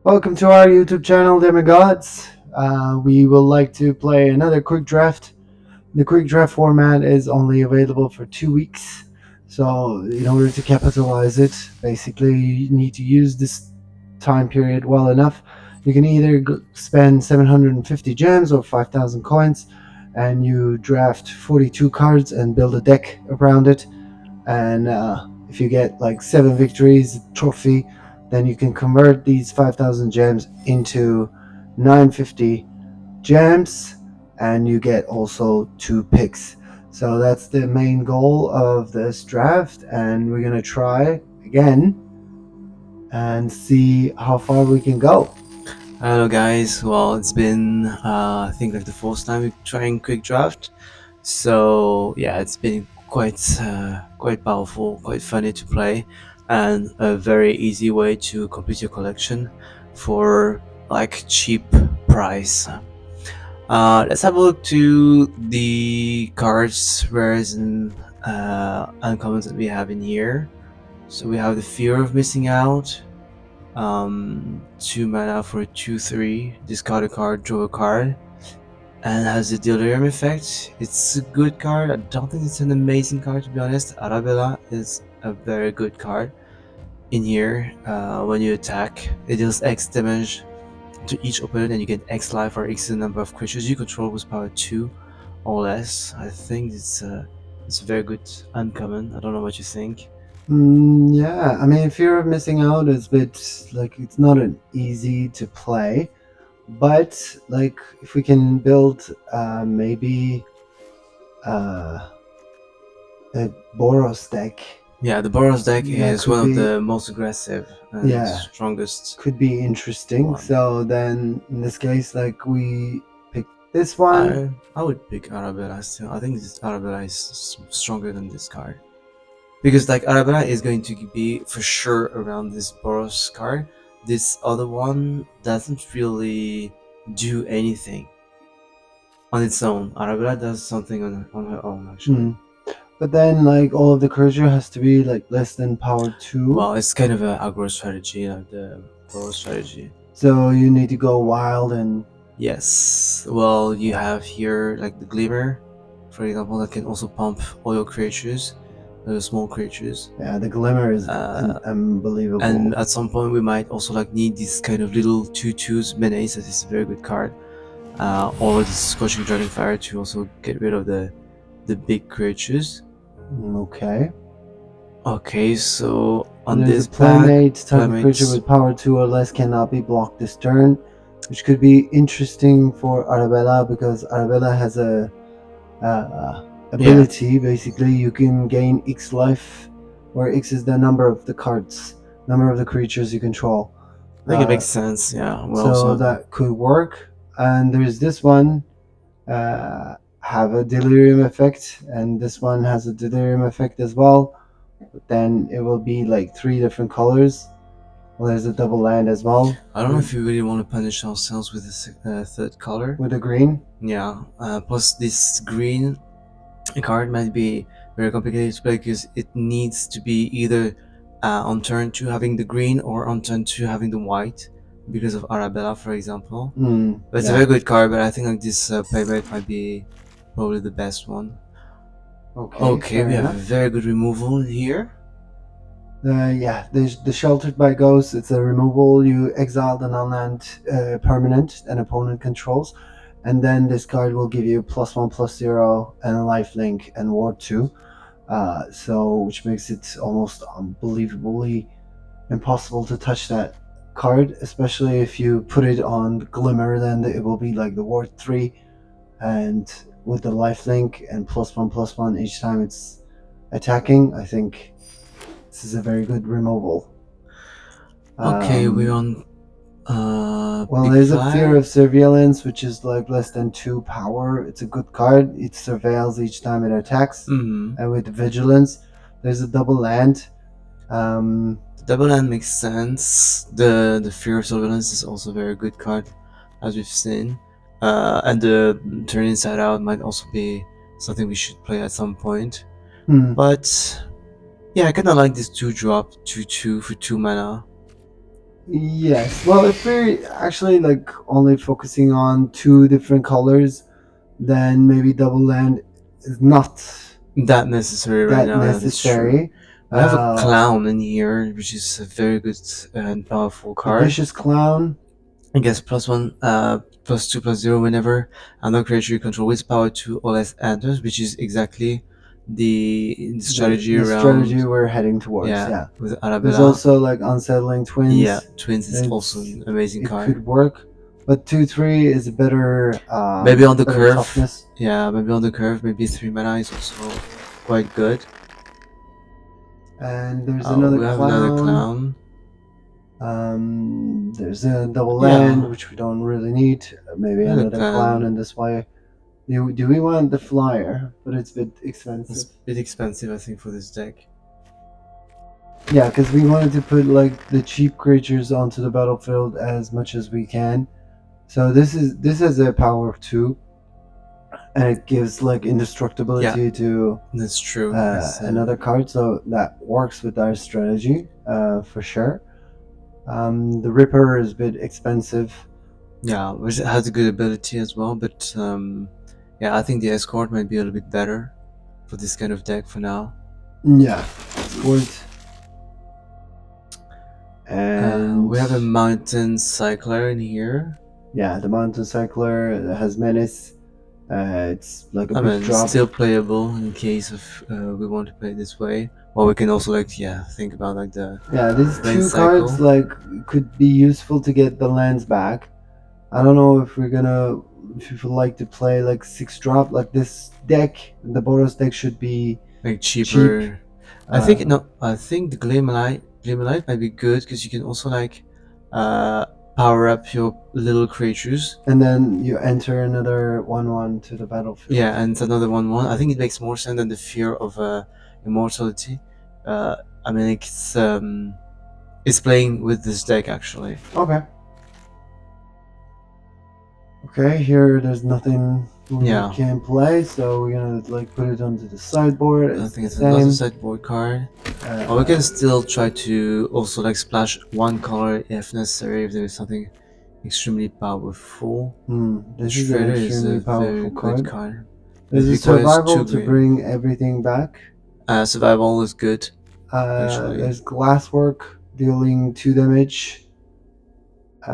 Welcome to our YouTube channel, Demigods. We will like to play another quick draft. The quick draft format is only available for 2 weeks, so in order to capitalize it, basically you need to use this time period well enough. You can either spend 750 gems or 5,000 coins, and you draft 42 cards and build a deck around it. And if you get like 7 victories, trophy, then you can convert these 5,000 gems into 950 gems, and you get also 2 picks. So that's the main goal of this draft, and we're gonna try again and see how far we can go. Hello guys, well it's been I think like the fourth time we're trying quick draft, so yeah, it's been quite powerful, quite funny to play, and a very easy way to complete your collection for like cheap price. Let's have a look to the cards, rares and uncommons that we have in here. So we have the Fear of Missing Out, 2 mana for a 2/3, discard a card, draw a card, and has a delirium effect. It's a good card. I don't think it's an amazing card, to be honest. Arabella is a very good card in here. When you attack, it deals X damage to each opponent, and you get X life or X the number of creatures you control with power 2 or less. I think it's a very good uncommon. I don't know what you think. Yeah, I mean, Fear of Missing Out is a bit like it's not an easy to play, but like if we can build maybe a Boros deck, Yeah, the Boros deck That is could one of be- the most aggressive and Yeah. strongest. could be interesting. One. So then in this case, like we pick this one. I would pick Arabella still. I think this Arabella is stronger than this card. Because like Arabella is going to be for sure around this Boros card. This other one doesn't really do anything on its own. Arabella does something on her own actually. But then like all of the creature has to be like less than power 2. Well, it's kind of an aggro strategy, like the Boros strategy. So you need to go wild and Yes, well, you have here like the Glimmer, for example, that can also pump all your creatures, small creatures. yeah, the Glimmer is unbelievable. And at some point, we might also like need this kind of little 2/2s menace, that is a very good card, or the Scorching Dragonfire to also get rid of the big creatures. Okay. Okay, so on There's this a Playmate type of Playmates- creature with power 2 or less cannot be blocked this turn, which could be interesting for Arabella because Arabella has a ability. Basically, you can gain X life, where X is the number of the cards, number of the creatures you control. I think it makes sense, yeah. Well, so that could work. And there's this one, have a delirium effect, and this one has a delirium effect as well. But then it will be like 3 different colors. Well, there's a double land as well. I don't know if we really want to punish ourselves with a third color. With a green? Yeah, plus this green card might be very complicated to play because it needs to be either on turn 2 having the green or on turn 2 having the white because of Arabella, for example. But it's a very good card, but I think like this Playmate might be probably the best one. Okay, we have a very good removal here. Yeah, the Sheltered by Ghosts, it's a removal. You exile the non-land permanent an opponent controls, and then this card will give you +1/+0 and a lifelink and Ward 2. So which makes it almost unbelievably impossible to touch that card, especially if you put it on Glimmer, then it will be like the Ward 3, and with the lifelink and +1/+1 each time it's attacking, I think this is a very good removal. Okay, we're on well, there's a Fear of Surveillance, which is like less than 2 power. It's a good card. It surveils each time it attacks. And with Vigilance, there's a double land. The double land makes sense. The Fear of Surveillance is also a very good card, as we've seen. And the Turn Inside Out might also be something we should play at some point. But yeah, I kind of like this 2-drop 2/2 for 2 mana. Yes. Well, if we're actually like only focusing on two different colors, then maybe double land is not That necessary right that now, yeah, that's true. necessary. We have a Uh, clown in here, which is a very good and powerful a card. vicious clown. I guess +1, +2, +0 whenever another creature you control with power 2 or less enters, which is exactly the strategy The strategy around, we're heading towards. yeah, Yeah. with There's Arabella. also like unsettling Yeah, twins. twins is also an amazing It card. could work, but 2/3 is a better Maybe on the better curve, toughness. yeah, maybe on the curve, maybe 3 mana is also quite good. And there's another We have another clown. clown. There's a double Yeah, land, which we don't really need. Maybe another another clown clown. in this way. Do we want the flyer? But it's a bit It's expensive. a bit expensive, I think, for this deck. Yeah, because we wanted to put like the cheap creatures onto the battlefield as much as we can. So this has a power of 2, and it gives like indestructibility to That's true. another card. So that works with our strategy for sure. The Ripper is a bit expensive. Yeah, which has a good ability as well, but yeah, I think the escort might be a little bit better for this kind of deck for now. Yeah, Escort. And we have a mountain cycler in here. Yeah, the Mountain Cycler has Menace. It's like a big drop. Still playable in case of we want to play this way. Or we can also like think about like the These lane two cycle. cards like could be useful to get the lands back. I don't know if if you would like to play like 6-drop like this deck. The Boros deck should be like cheaper. cheap. I think the Glimmerlight might be good because you can also like power up your little creatures. And then you enter another 1/1 to the battlefield. Yeah, and another 1/1. I think it makes more sense than the fear of immortality. I mean, it's playing with this deck actually. Okay. Okay, here there's nothing we can play, so we're gonna like put it onto the sideboard. I think it's another sideboard card. Or we can still try to also like splash one color if necessary, if there is something extremely powerful. This is an extremely powerful card. There's a It requires survival to green. bring everything back. Survival is good. Actually. There's Glasswork dealing 2 damage.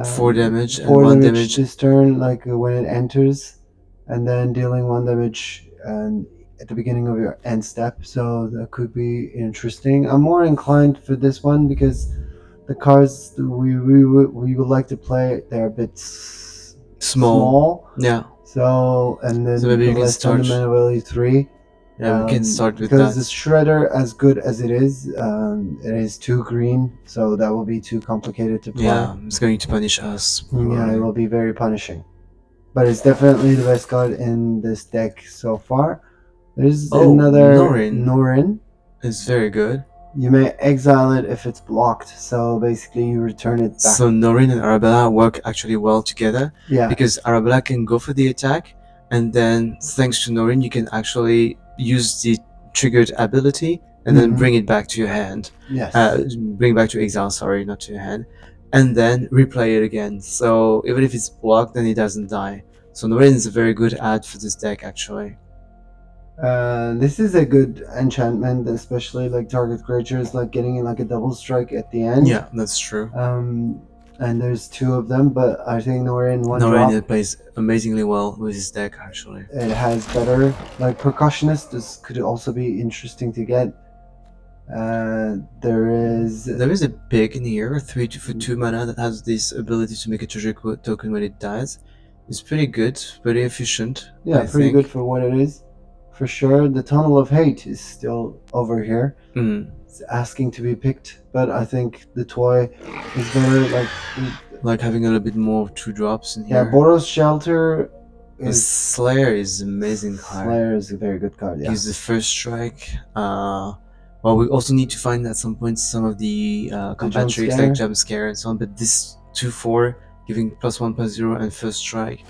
4 damage and 4 1 damage this turn, like when it enters, and then dealing 1 damage at the beginning of your end step. So that could be interesting. I'm more inclined for this one because the cards we would like to play, they're a bit small. Yeah. So and then maybe you can start fundamental value 3. Yeah, we can start with because that. the Shredder, as good as it is 2 green, so that will be too complicated to play. Yeah, it's going to punish us. Yeah, it will be very punishing. But it's definitely the best card in this deck so far. There's another Norin. It's very good. You may exile it if it's blocked, so basically you return it back. So Norin and Arabella work actually well together. Yeah. Because Arabella can go for the attack, and then thanks to Norin you can actually use the triggered ability and then bring it back to your hand. Yes. Bring it back to exile, sorry, not to your hand. And then replay it again. So even if it's blocked, then it doesn't die. So Norin is a very good add for this deck actually. This is a good enchantment, especially like target creatures, like getting like a double strike at the end. Yeah, that's true. And there's 2 of them, but I think Norin Norin plays amazingly well with his deck actually. It has better like percussionist. This could also be interesting to get. There is a pig in here, 3 for 2 mana that has this ability to make a treasure token when it dies. It's pretty good, pretty efficient. Yeah, pretty good for what it is. For sure, the Tunnel of Hate is still over here. It's asking to be picked, but I think the toy is better. Like having a little bit more 2-drops in here. Yeah, Boros Shelter. Slayer is an amazing card. Slayer is a very good card. Yeah. Use the first strike. Well, we also need to find at some point some of the combat tricks like jump scare and so on. But this 2/4 giving +1/+0 and first strike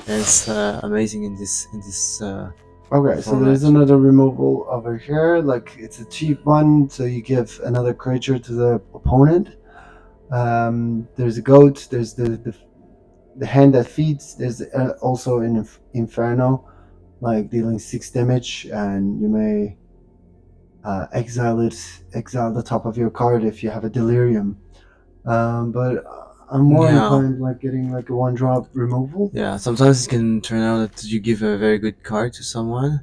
is amazing in this. Okay, so there's another removal over here. Like it's a cheap one, so you give another creature to the opponent. There's a goat. There's the hand that feeds. There's also an inferno, like dealing 6 damage, and you may exile the top of your card if you have a delirium. But I'm more inclined like getting like a 1-drop removal. Yeah, sometimes it can turn out that you give a very good card to someone,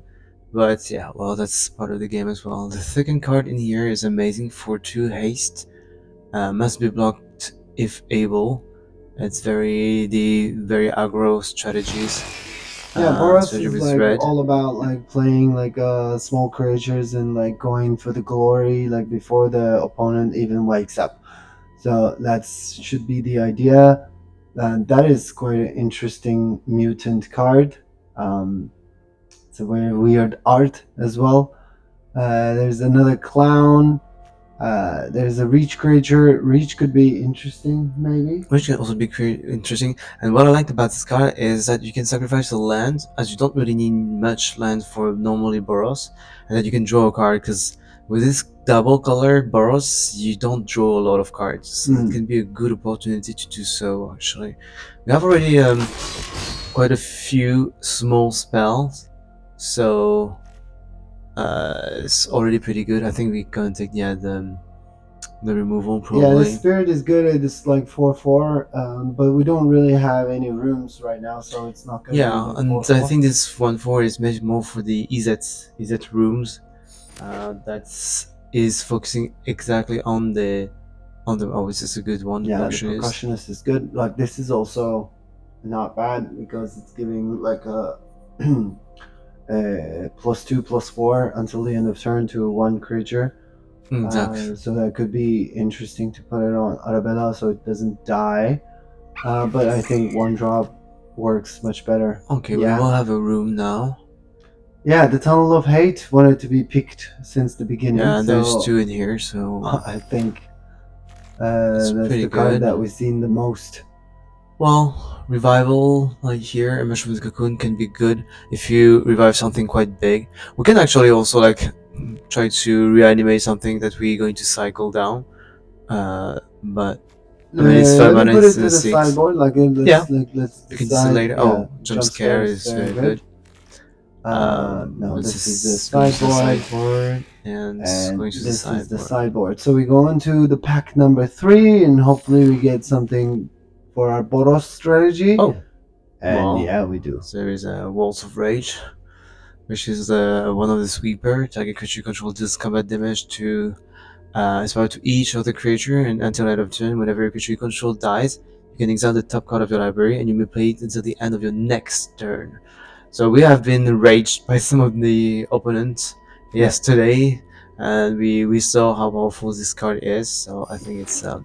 but yeah, well, that's part of the game as well. The second card in here is amazing for 2 haste. Must be blocked if able. It's very aggro strategies. Yeah, Boros strategy is with like red. all about like playing like small creatures and like going for the glory like before the opponent even wakes up. So that should be the idea. That is quite an interesting mutant card. It's a very weird art as well. There's another clown. There's a reach creature. Reach could be interesting, maybe. Which can also be interesting. And what I like about this card is that you can sacrifice a land, as you don't really need much land for normally Boros, and that you can draw a card, because with this double color Boros, you don't draw a lot of cards. So it can be a good opportunity to do so, actually. We have already quite a few small spells, so it's already pretty good. I think we can take the removal probably. Yeah, the spirit is good. It's like 4/4, but we don't really have any rooms right now, so it's not gonna. Yeah, be like and 4/4. I think this 1/4 is made more for the EZ rooms. That is focusing exactly on the. Oh, this is a good one. Yeah, the percussionist is good. Like this is also not bad because it's giving like a +2/+4 until the end of turn to 1 creature. Exactly. So that could be interesting to put it on Arabella so it doesn't die. But I think 1-drop works much better. Okay, we will have a room now. Yeah, the Tunnel of Hate wanted to be picked since the beginning. Yeah, and there's 2 in here, so I think that's the card that we've seen the most. Well, revival, like here, Immersion with Cocoon can be good if you revive something quite big. We can actually also like try to reanimate something that we're going to cycle down. But I mean, it's 5 mana, put it to the 6. sideboard. Like let's you can decide later. Yeah, jump scare is very good. No, this is the sideboard, and going to this is the sideboard. So we go into the pack number 3, and hopefully we get something for our Boros strategy. And yeah, we do. So there is a Waltz of Rage, which is one of the sweeper. Target creature control deals combat damage to inspire to each of the creature, and until end of turn, whenever a creature you control dies, you can exile the top card of your library, and you may play it until the end of your next turn. So we have been raged by some of the opponents yesterday, and we saw how powerful this card is. So I think it's a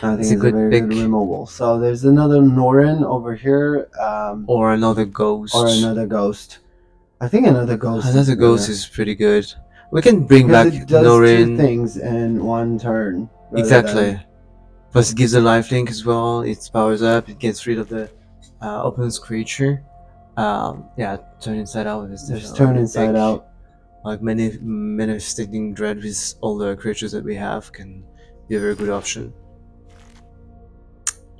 good pick. Good removal. So there's another Norin over here, or another ghost. I think another ghost. Another ghost is pretty good. We can bring back it does Norin. 2 things in 1 turn. Exactly. Plus it gives a lifelink as well. It powers up. It gets rid of the opponent's creature. Yeah, turn inside out. Just turn inside out. Like manifesting dread with all the creatures that we have can be a very good option.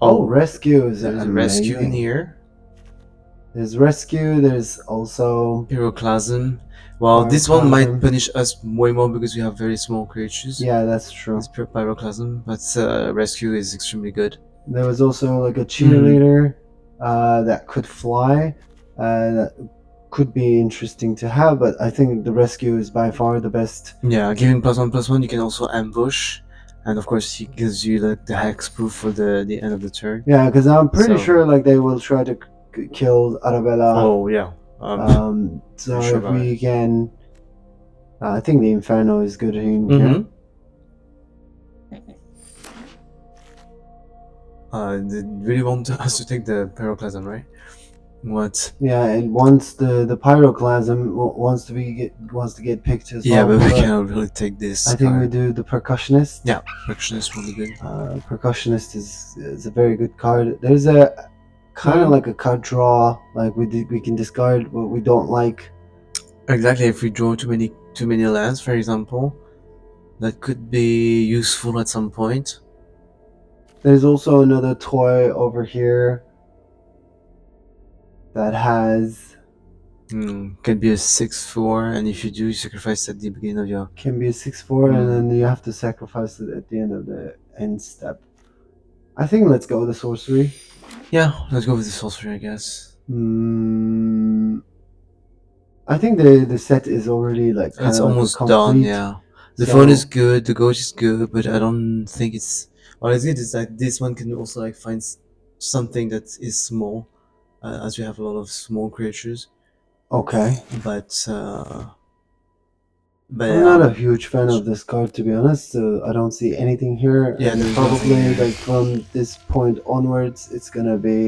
Rescue is There's a rescue in here. There's rescue. There's also Pyroclasm. Well, this one might punish us way more because we have very small creatures. Yeah, that's true. It's pure Pyroclasm, but rescue is extremely good. There was also like a cheerleader that could fly. That could be interesting to have, but I think the rescue is by far the best. Yeah, giving +1/+1, you can also ambush, and of course he gives you like the hexproof for the end of the turn. Yeah, because I'm pretty sure like they will try to kill Arabella. Oh yeah. So if we can, I think the Inferno is good in here. They really want us to take the Pyroclasm, right? What? Yeah, and once the Pyroclasm wants to get picked as well. Yeah, but we cannot really take this. I think we do the Percussionist. Yeah, Percussionist will be good. Percussionist is a very good card. There's a kind of like a card draw. Like we can discard what we don't like. Exactly. If we draw too many lands, for example, that could be useful at some point. There's also another toy over here that has Can be a 6/4, and if you do, you sacrifice at the beginning of your. can be a 6/4, and then you have to sacrifice it at the end of the end step. I think let's go with the sorcery. Yeah, let's go with the sorcery, I guess. I think the set is already like kind It's of almost like done. complete. Yeah, the So- phone is good, the ghost is good, but I don't think it's. What is it? Is like this one can also like find something that is small, as we have a lot of small creatures. Okay. But I'm not a huge fan of this card, to be honest. So I don't see anything here. Yeah, and there's probably nothing here. like from this point onwards, it's gonna be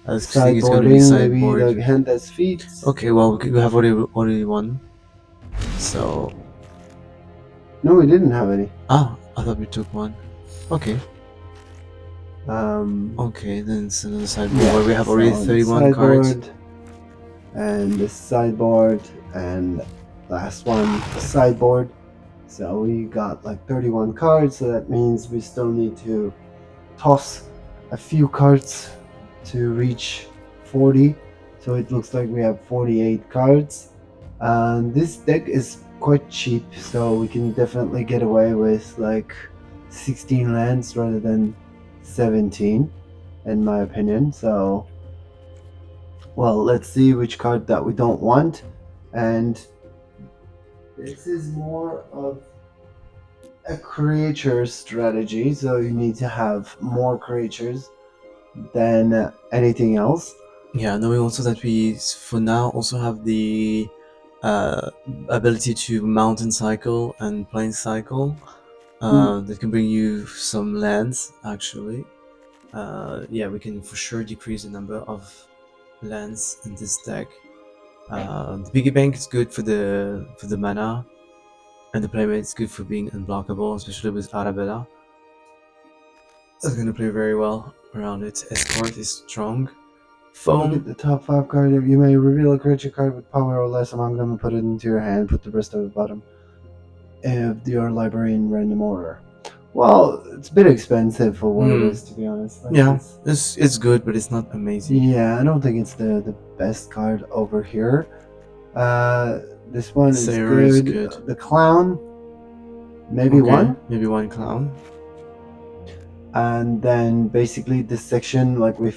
I think it's gonna be sideboarding, maybe sideboard. like hand as feet. Okay, well we have already one. So No, we didn't have any. I thought we took one. Okay. Um, Okay, then it's another sideboard yeah, where we have already so 31 cards. sideboard, and the sideboard, and last one, the sideboard. So we got like 31 cards, so that means we still need to toss a few cards to reach 40. So it looks like we have 48 cards. And this deck is quite cheap, so we can definitely get away with like 16 lands rather than 17, in my opinion. So, well, let's see which card that we don't want. And this is more of a creature strategy, so you need to have more creatures than anything else. Yeah, knowing also that we for now also have the ability to mountain cycle and plane cycle that can bring you some lands actually. Yeah, we can for sure decrease the number of lands in this deck. The piggy bank is good for the mana, and the playmate is good for being unblockable, especially with Arabella. That's gonna play very well around it. Escort is strong. Look at the top 5 card. You may reveal a creature card with power or less among them and put it into your hand. Put the rest at the bottom of your library in random order. Well, it's a bit expensive for what it is, to be honest. Like, yeah, it's good, but it's not amazing. Yeah, I don't think it's the best card over here. This one is good. The clown, maybe one. Maybe one clown. And then basically this section, like we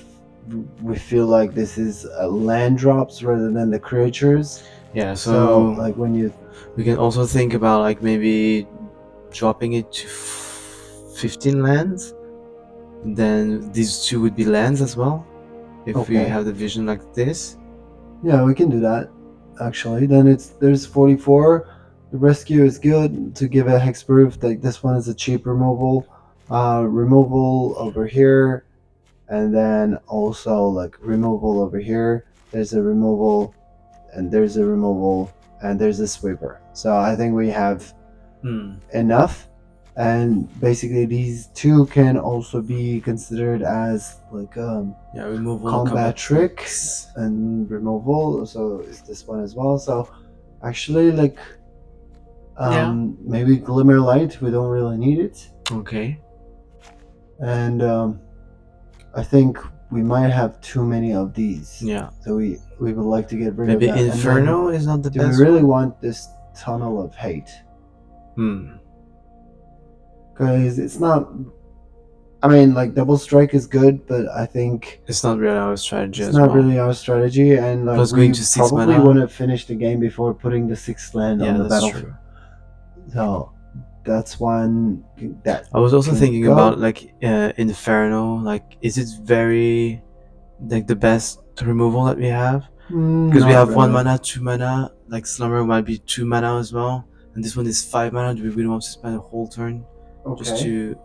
feel like this is land drops rather than the creatures. Yeah, so like when you we can also think about like maybe dropping it to 15 lands, then these two would be lands as well if we have the vision like this. Yeah, we can do that actually. Then there's 44. The rescue is good to give a hexproof. Like this one is a cheap removal. Removal over here, and then also like removal over here. There's a removal, and there's a removal, and there's a sweeper. So I think we have enough. And basically these two can also be considered as like removal, combat tricks and removal. So is this one as well. So actually like maybe Glimmer Light, we don't really need it. Okay. And I think we might have too many of these. Yeah. So we would like to get rid maybe of that. Inferno is not the best. Do we really want this Tunnel of Hate? Because it's not. I mean, like Double Strike is good, but I think it's not really our strategy. It's not really our strategy, and like we probably want to finish the game before putting the 6th land on the battlefield. So that's one that I was also thinking about like Inferno. Like, is it very like the best removal that we have? Because we have 1 mana, 2 mana. Like Slumber might be 2 mana as well, and this one is 5 mana. Do we really want to spend a whole turn just to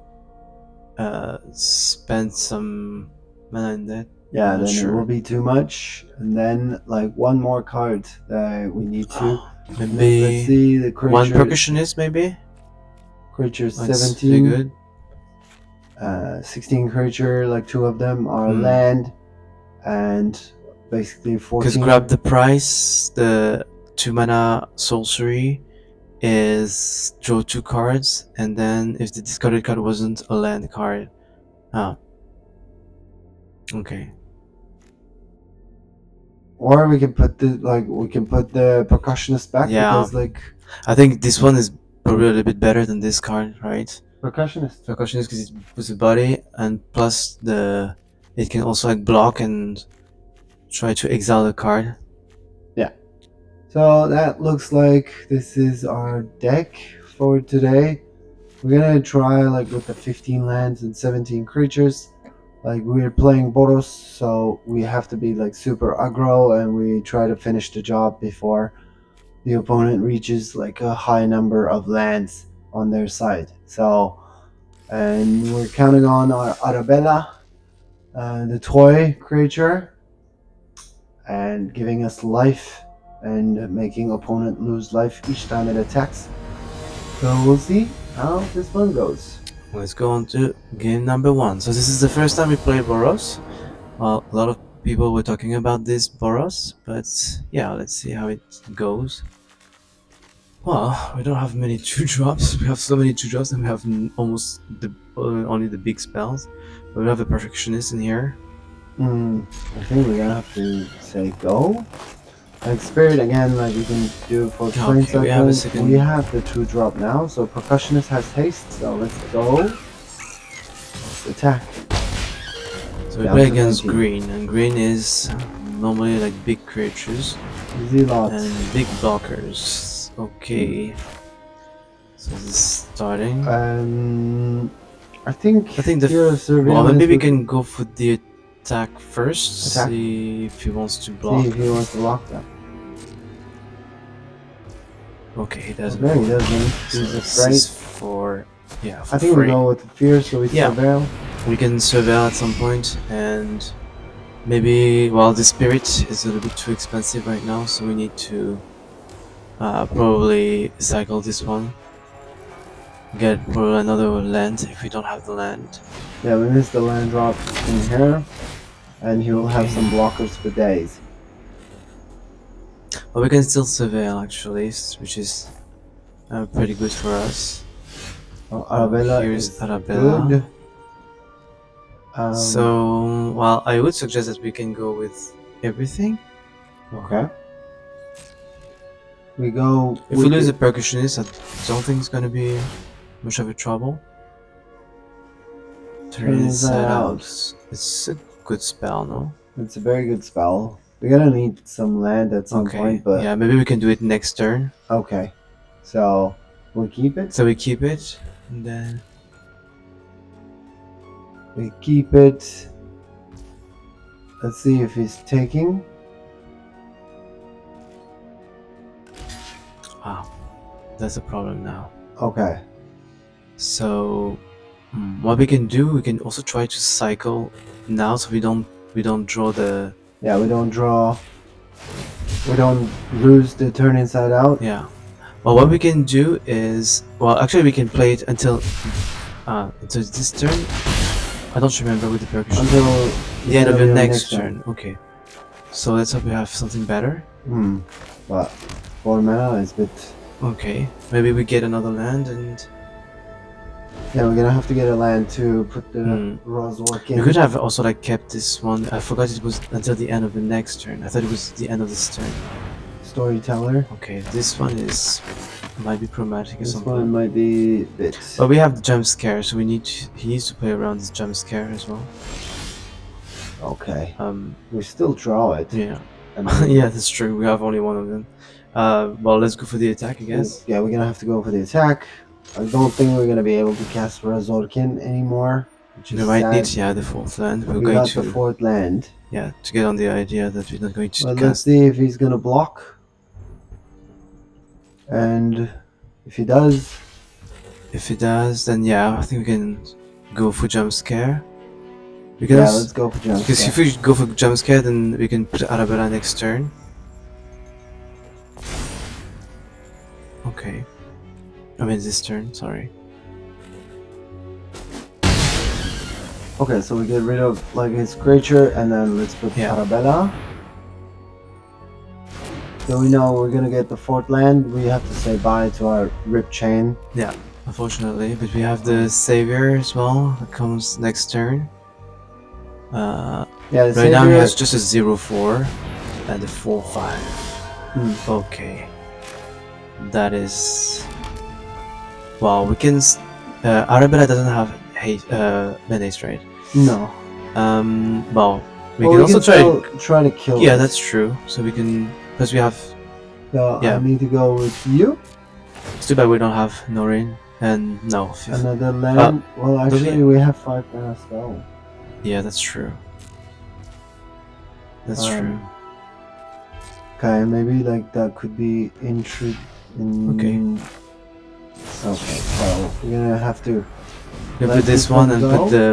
spend some mana in that? Yeah, then it will be too much. And then like one more card that we need to. Maybe let's see the creature. One Percussionist, maybe. Creature 17. 16 creature, like 2 of them are land, and basically 14. Because grab the price, the 2 mana sorcery is draw 2 cards, and then if the discarded card wasn't a land card, Ah. Okay. Or we can put the percussionist back, Yeah. because like I think this one is probably a little bit better than this card, right? percussionist. Percussionist because it puts the body, and plus it can also like block and try to exile the card. Yeah. So that looks like this is our deck for today. We're gonna try like with the 15 lands and 17 creatures. Like we're playing Boros, so we have to be like super aggro, and we try to finish the job before the opponent reaches like a high number of lands on their side. So, and we're counting on our Arabella, the toy creature, and giving us life and making opponent lose life each time it attacks. So we'll see how this one goes. Let's go on to game number 1. So this is the first time we play Boros. Well, a lot of people were talking about this Boros, but yeah, let's see how it goes. Well, we don't have many 2-drops. We have so many 2-drops, and we have almost only the big spells. But we have a Perfectionist in here. I think we're gonna have to say go. Like Spirit again, like we can do for 20 seconds. We have the 2-drop now, so Percussionist has haste, so let's go. Let's attack. So we play against green, and green is normally like big creatures Easy lots and big blockers. Okay. So this is starting. I think the well, maybe we can go for the attack first. Attack? See if he wants to block. See if he wants to lock them. Okay, he doesn't. Okay, he doesn't. He's afraid. For I think free. we go with the fear, so we surveil. We can surveil at some point, and maybe the spirit is a little bit too expensive right now, so we need to probably cycle this one. Get probably another land if we don't have the land. Yeah, we missed the land drop in here, and he will have some blockers for days. But we can still surveil actually, which is pretty good for us. Well, Arabella Here's Arabella. Good. So, I would suggest that we can go with everything. Okay. We go. If we lose a Percussionist, I don't think it's gonna be much of a trouble. Turn inside out. It's a good spell, no? It's a very good spell. We're gonna need some land at some point, but yeah, maybe we can do it next turn. Okay. So we keep it. So we keep it, and then we keep it. Let's see if he's taking. That's a problem now. Okay. So what we can do, we can also try to cycle now, so we don't draw the. Yeah, we don't draw. We don't lose the turn inside out. Yeah. Well, what we can do is, actually we can play it until this turn. I don't remember with the percussion. Until the end of the next turn. Okay. So let's hope we have something better. But 4 mana is a bit. Okay. Maybe we get another land and. Yeah, we're gonna have to get a land to put the Rose work in. We could have also kept this one. I forgot it was until the end of the next turn. I thought it was the end of this turn. Storyteller. Okay, this one might be problematic or something. This one might be a bit. But we have the jump scare, so he needs to play around this jump scare as well. Okay. We still draw it. Yeah. Yeah, that's true. We have only one of them. Let's go for the attack, I guess. Yeah, we're gonna have to go for the attack. I don't think we're gonna be able to cast Razorkin anymore. We might need the 4th land. We got the 4th land. Yeah, to get on the idea that we're not going to cast. Let's see if he's gonna block. And if he does. If he does, then I think we can go for jump scare. Let's go for jump scare. Because if we go for jump scare, then we can put Arabella next turn. Okay. I mean this turn, sorry. Okay, so we get rid of his creature, and then let's put Arabella. So we know we're gonna get the 4th land. We have to say bye to our Rip Chain. Yeah. unfortunately, but we have the savior as well that comes next turn. Yeah, the Right now he savior- has just a 0-4 and a 4-5. Okay. That is... Well, we can... Arabella doesn't have menace, right? No. Well, we can also try to kill Yeah, it. that's true. So we can... Because we have... So Yeah. I need to go with you. It's too bad we don't have Noreen. And no. Another land. Well, actually, we have 5 mana spell. Yeah, that's true. That's true. Okay, maybe like that could be Okay. Okay, so we're gonna have to. We let put this one and go.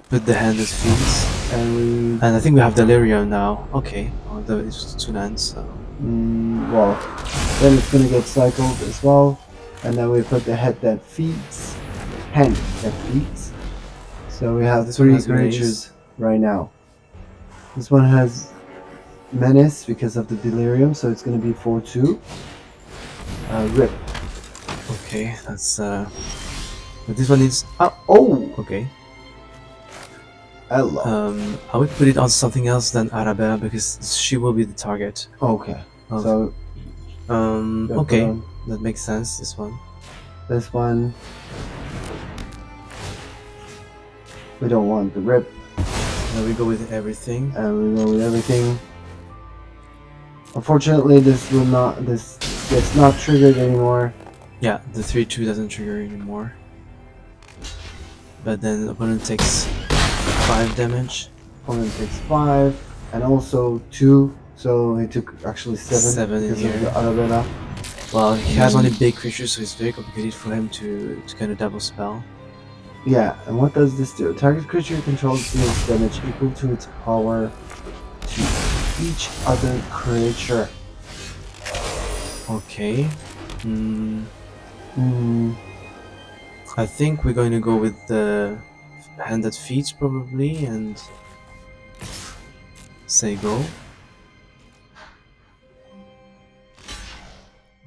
put the hand as feet. And I think we have Delirium now. Okay. Oh, it's just 2 lands, so... well, then it's gonna get cycled as well. And then we put the hand that feeds. So we have This one 3 has creatures right now. This one has menace because of the delirium, so it's gonna be 4/2. Rip. Okay, that's but this one is... Oh! Okay. Hello. I would put it on something else than Arabella because she will be the target. Okay. So okay, that makes sense. This one. This one. We don't want the rip. Now we go with everything. And we go with everything. Unfortunately, this gets not triggered anymore. Yeah, the 3/2 doesn't trigger anymore. But then the opponent takes 5 damage. Opponent takes 5, and also 2. So he took actually 7. 7 in because here. of the Arabella. Well, he has only big creatures, so it's very complicated for him to kind of double spell. Yeah, and what does this do? Target creature you control deals damage equal to its power to each other creature. Okay. I think we're going to go with the hand that feeds probably and say go.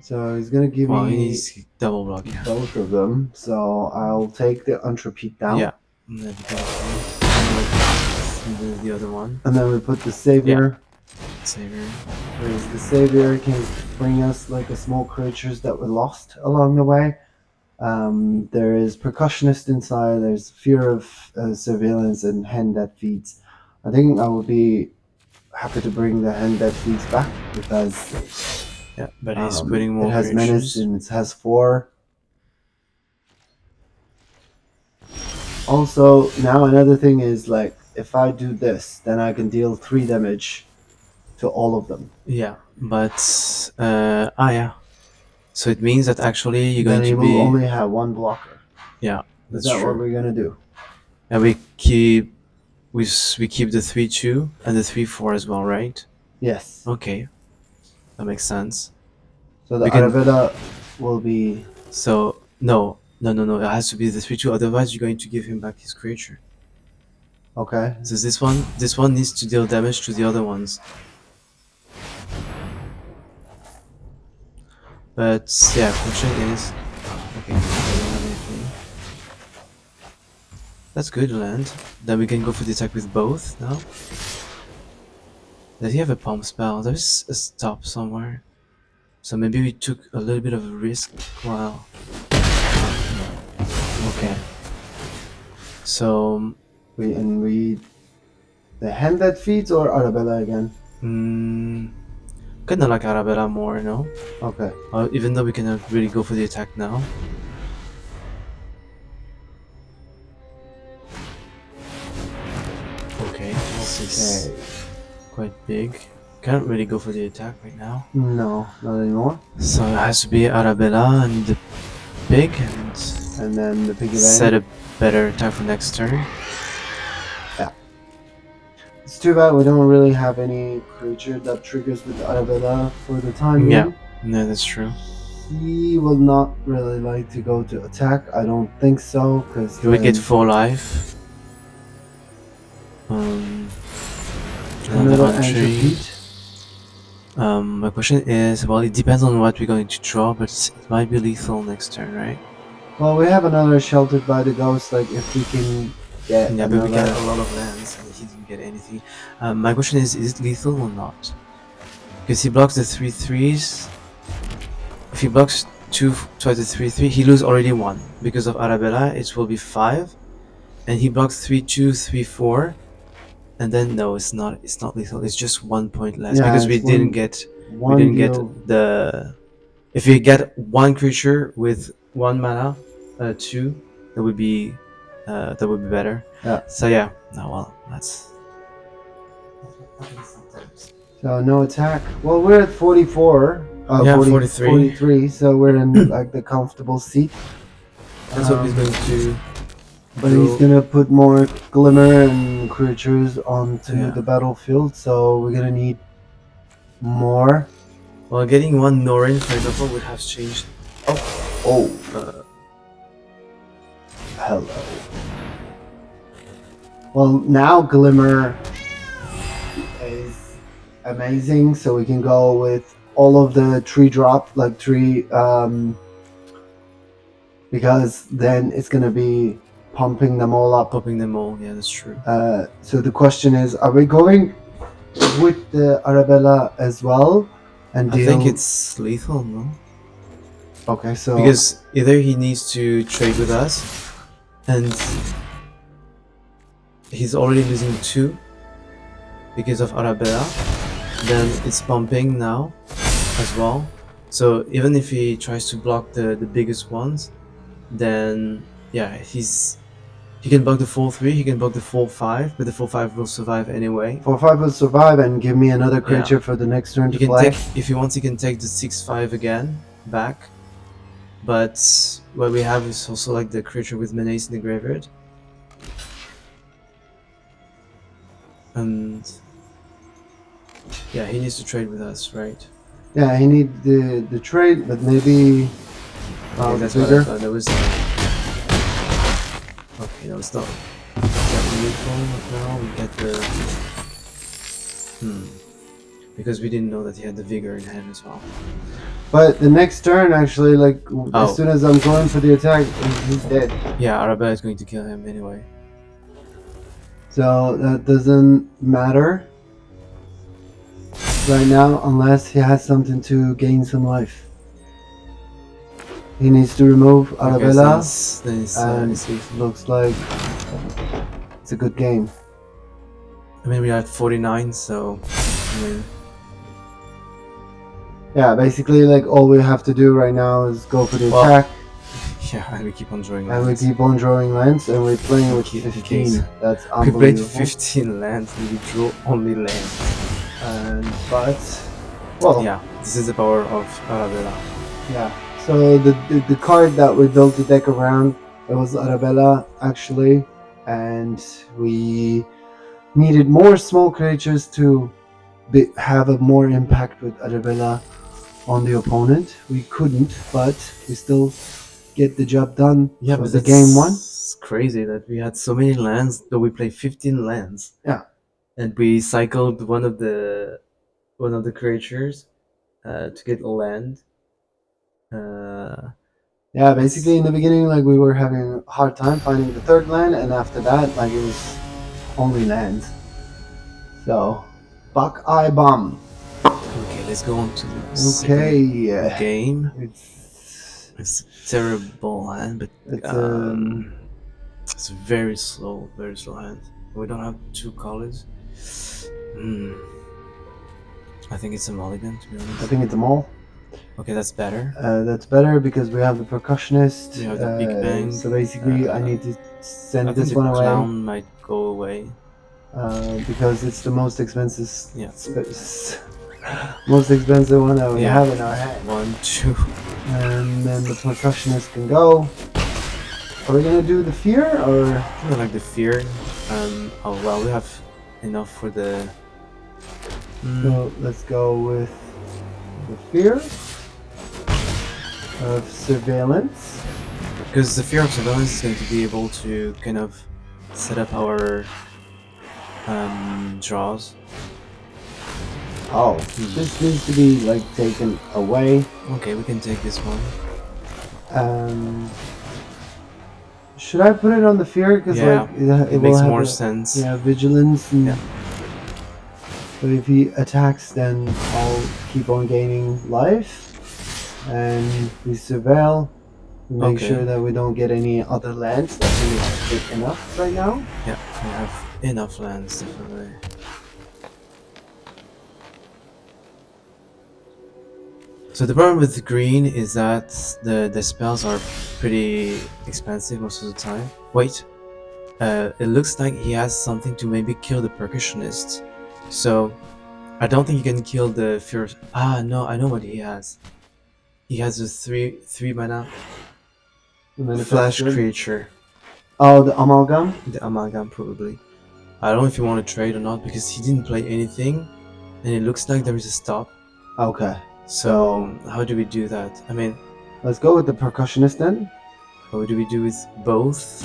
So he's gonna give Well, me he needs double block. Yeah. both of them. So I'll take the Entrepete down. Yeah. And then the other one. And then we put the Savior. Savior. Whereas the Savior can bring us like a small creatures that were lost along the way. There is Percussionist inside. There's Fear of Surveillance and Hand That Feeds. I think I would be happy to bring the Hand That Feeds back because yeah, but he's putting more. It has creatures. menace and it has 4. Also, now another thing is like if I do this, then I can deal 3 damage to all of them. Yeah, but yeah. So it means that actually you're going to will only have 1 blocker. Yeah, that's Is that true. what we're gonna do? And we keep the 3/2 and the 3/4 as well, right? Yes. Okay, that makes sense. So the Arabella will be. So no. It has to be the 3/2. Otherwise, you're going to give him back his creature. Okay. So this one needs to deal damage to the other ones. But yeah, question is, okay, I don't have anything. That's good land. Then we can go for the attack with both now. Does he have a palm spell? There's a stop somewhere. So maybe we took a little bit of a risk while... Okay. So... The hand that feeds or Arabella again? Kinda like Arabella more, no? Okay. Even though we cannot really go for the attack now. Okay, this is quite big. Can't really go for the attack right now. No, not anymore. So it has to be Arabella and the pig and then the pig set a better attack for next turn. Yeah. It's too bad we don't really have any creature that triggers with Arabella for the time being. Yeah, no, that's true. He will not really like to go to attack. I don't think so, because he would get 4 life. Another Entrepete. My question is, well, it depends on what we're going to draw, but it might be lethal next turn, right? Well, we have another Sheltered by the Ghost, like if we can get Yeah, but we got another... a lot of lands, and he didn't get anything. My question is it lethal or not? Because he blocks the 3/3s. If he blocks twice the 3/3, he loses already 1. Because of Arabella, it will be 5. And he blocks 3/2, 3/4. And then no, it's not lethal. It's just 1 point less. Yeah, Because it's we didn't get deal. the... If we get one creature with 1 mana, 2, that would be better. Yeah. So yeah, no, well, that's... So no attack. Well, we're at 44. Yeah, 43. 43, so we're in like the comfortable seat. That's what he's going to... But he's gonna put more glimmer and creatures onto the battlefield, so we're gonna need more. Well, getting 1 Norrin, for example, would have changed... Hello. Well, now glimmer is amazing, so we can go with all of the 3-drop, like 3, because then it's gonna be pumping them all up. Popping them all, yeah, that's true. So the question is, are we going with the Arabella as well? And I think it's lethal, no? Okay, so... Because either he needs to trade with us, and he's already losing 2 because of Arabella, then it's pumping now as well. So even if he tries to block the biggest ones, then yeah, he can block the 4/3, he can block the 4/5, but the 4/5 will survive anyway. 4/5 will survive and give me another creature for the next turn to play. If he wants, he can take the 6/5 again back. But what we have is also like the creature with menace in the graveyard. And yeah, he needs to trade with us, right? Yeah, he needs the trade, but maybe... Okay, that's what I thought. That was... Okay, no, it's not exactly lethal now. We get the... Because we didn't know that he had the vigor in hand as well. But the next turn, actually, like, as soon as I'm going for the attack, he's dead. Yeah, Arabella is going to kill him anyway. So that doesn't matter right now, unless he has something to gain some life. He needs to remove Arabella, and it looks like it's a good game. I mean, we are at 49, so I mean... Yeah, basically, like, all we have to do right now is go for the attack. Yeah, and we keep on drawing lands. lands. And we keep on drawing lands, and we're playing with 15. That's unbelievable. We played 15 lands, and we drew only lands. Well, yeah, this is the power of Arabella. Yeah. So the card that we built the deck around, it was Arabella actually, and we needed more small creatures to have a more impact with Arabella on the opponent. We couldn't, but we still get the job done. Yeah, but the game one. It's crazy that we had so many lands, though we played 15 lands. Yeah. And we cycled one of the creatures to get a land. Yeah, basically in the beginning, like, we were having a hard time finding the third land, and after that, like, it was only lands. So, Buckeye Bomb. Okay, let's go on to the second game. It's a terrible hand, but it's a very slow hand. We don't have 2 colors. I think it's a mulligan, to be honest. I think it's a mall. Okay, that's better. That's better because we have the percussionist. We have the big bang. So basically, I need to send this one away. The clown might go away. Because it's the most expensive. Yeah. Most expensive one that we have in our hand. 1, 2. And then the percussionist can go. Are we gonna do the fear or? I like the fear. Oh well, we have enough for the. So let's go with the fear of surveillance. Because the fear of surveillance is going to be able to kind of set up our draws. Oh, this needs to be like taken away. Okay, we can take this one. Should I put it on the fear? Because Yeah, like it will makes have more sense. Yeah, vigilance. And, Yeah. So if he attacks, then I'll keep on gaining life, and we surveil. We make Okay. sure that we don't get any other lands. That we have enough right now. Yeah, we have enough lands, definitely. So the problem with green is that the spells are pretty expensive most of the time. Wait, it looks like he has something to maybe kill the percussionist. So I don't think you can kill the fierce. Ah, no, I know what he has. He has a three mana flash creature. Oh, the amalgam. The amalgam, probably. I don't know if you want to trade or not because he didn't play anything, and it looks like there is a stop. Okay. So how do we do that? I mean, let's go with the percussionist then. what do we do with both?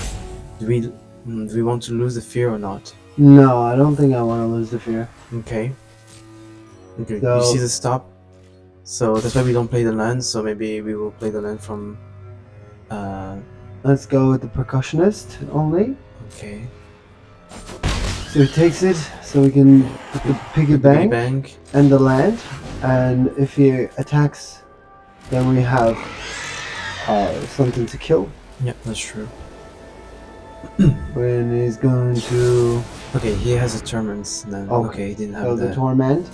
Do we want to lose the fear or not? No, I don't think I want to lose the fear. Okay. Okay. So, you see the stop? So that's why we don't play the land. So maybe we will play the land from. Let's go with the percussionist only. Okay. So he takes it, so we can put the piggy bank and the land. And if he attacks, then we have something to kill. Yeah, that's true. When he's going to... Okay, he has a torment then. Okay, he didn't have the torment.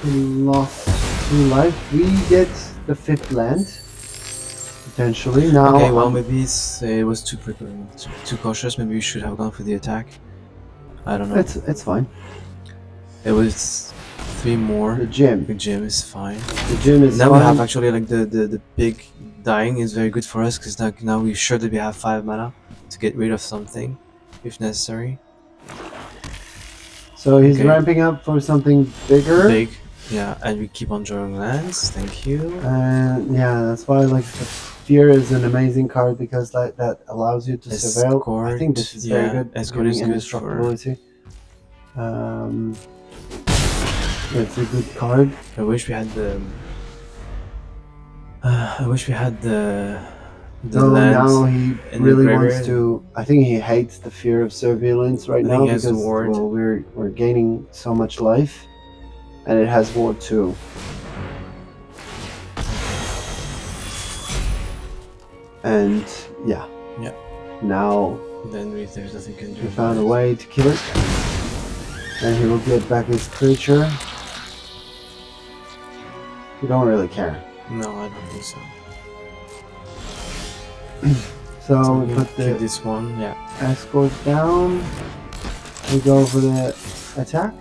He lost 2 life. We get the 5th land. Potentially. Now... Okay, well maybe it was too cautious. Maybe we should have gone for the attack. I don't know. It's fine. It was 3 more. The gym. The gym is fine. The gym is now fine. We have actually like the big dying is very good for us because like now we're sure that we have 5 mana to get rid of something if necessary. So he's ramping up for something bigger. Big, yeah, and we keep on drawing lands. Thank you. And yeah, that's why like the fear is an amazing card because like that allows you to surveil. I think this is very good. Escort is good for. It's a good card. I wish we had the. I wish we had the land. Now he really wants to. I think he hates the fear of surveillance right now because well, we're gaining so much life, and it has ward too. And yeah. Now then there's nothing you can do. We found a way to kill it, and he will get back his creature. You don't really care. No, I don't think so. So we put this one, escort down. We go for the attack.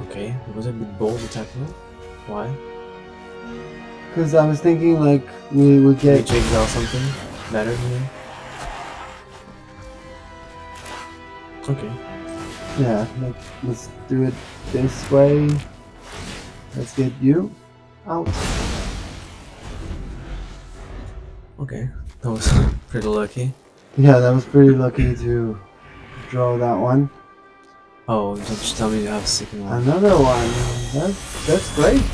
Okay, it was a bit bold attacking it. Why? Because I was thinking like we would get jigs out something better here. Okay. Yeah, let's do it this way. Let's get you out. Okay, that was pretty lucky. Yeah, that was pretty lucky to draw that one. Oh, don't you tell me you have a second one. Another one. That's great.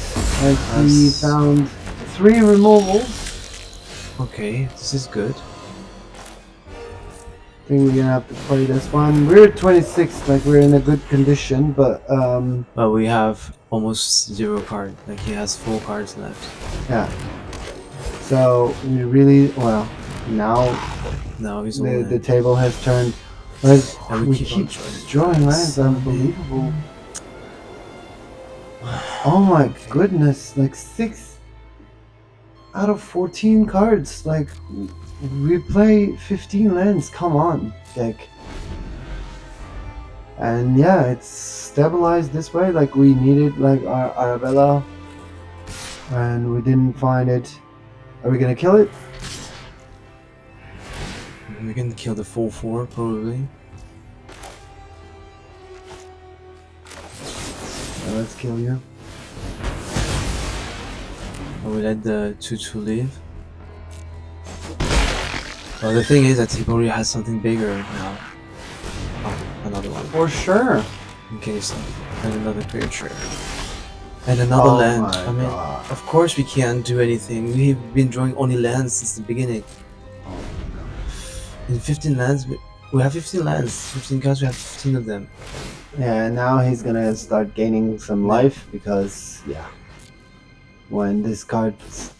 And we found 3 removals. Okay, this is good. I think we're gonna have to play this one. We're at 26, like we're in a good condition, but Well, we have almost 0 cards. Like he has 4 cards left. Yeah. So we really now he's the table has turned. Like, and we keep drawing lands. Unbelievable. Oh my goodness! Like 6 out of 14 cards. Like we play 15 lands. Come on, deck. And yeah, it's stabilized this way. Like we needed like our Arabella, and we didn't find it. Are we gonna kill it? We can kill the 4/4 probably. Let's kill you. I will let the 2/2 live. Well, the thing is that he probably has something bigger now. Oh, another one. For sure. Okay, so and another creature. And another land. My I mean, God. of course we can't do anything. We've been drawing only lands since the beginning. In 15 lands, we have 15 lands. 15 cards, we have 15 of them. Yeah, now he's gonna start gaining some life because, yeah, when this card is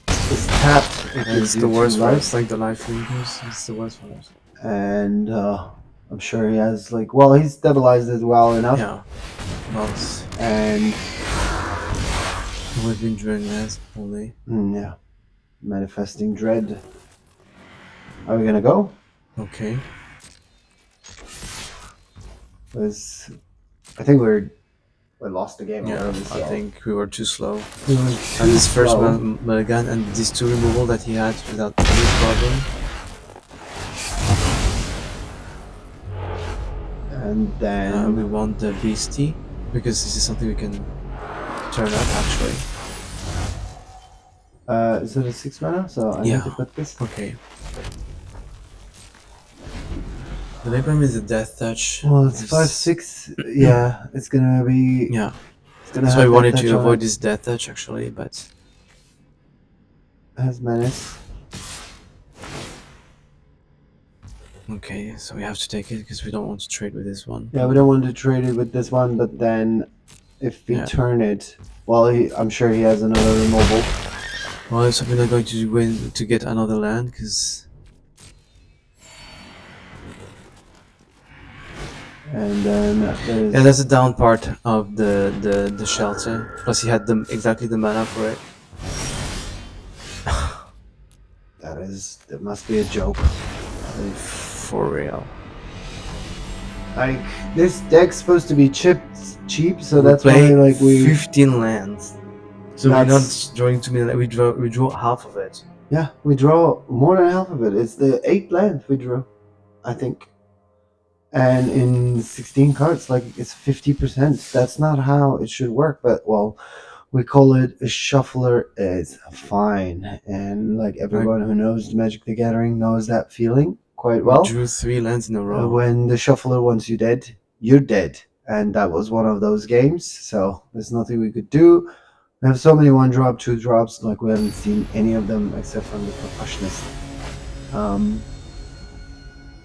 tapped, It's the worst for us, like the life leaders. It's the worst for us. And I'm sure he has, like, well, he's stabilized it well enough. Yeah. Well, And we've been drawing lands only. yeah, manifesting dread. Are we gonna go? Okay. Because I think we lost the game Yeah, already. So. I think we were too slow. We were And this first slow. mulligan and these two removal that he had without any problem. And then We want the beastie because this is something we can turn up actually. is it a 6 mana? So I need to put this. Okay. The Labrum is a death touch. Well, it's 5/6. Yeah, it's gonna be. Yeah. It's gonna That's have why we wanted that touch to on avoid it. this death touch actually, but Has menace. okay, so we have to take it because we don't want to trade with this one. Yeah, we don't want to trade it with this one, but then if we turn it, well, I'm sure he has another removal. Well, so we're not going to win to get another land because. And then there's. Yeah, that's the down part of the shelter. Plus, he had exactly the mana for it. That must be a joke. For real. Like, this deck's supposed to be cheap, so We that's why play like we 15 lands. So we're not drawing too many. We draw half of it. Yeah, we draw more than half of it. It's the 8 land we drew, I think. And in 16 cards, like, it's 50%. That's not how it should work, but well, we call it a shuffler. It's fine, and like everyone who knows Magic the Gathering knows that feeling quite well. We drew 3 lands in a row. When the shuffler wants you dead, you're dead, and that was one of those games. So there's nothing we could do. We have so many 1-drop, 2-drops, like we haven't seen any of them except from the percussionist.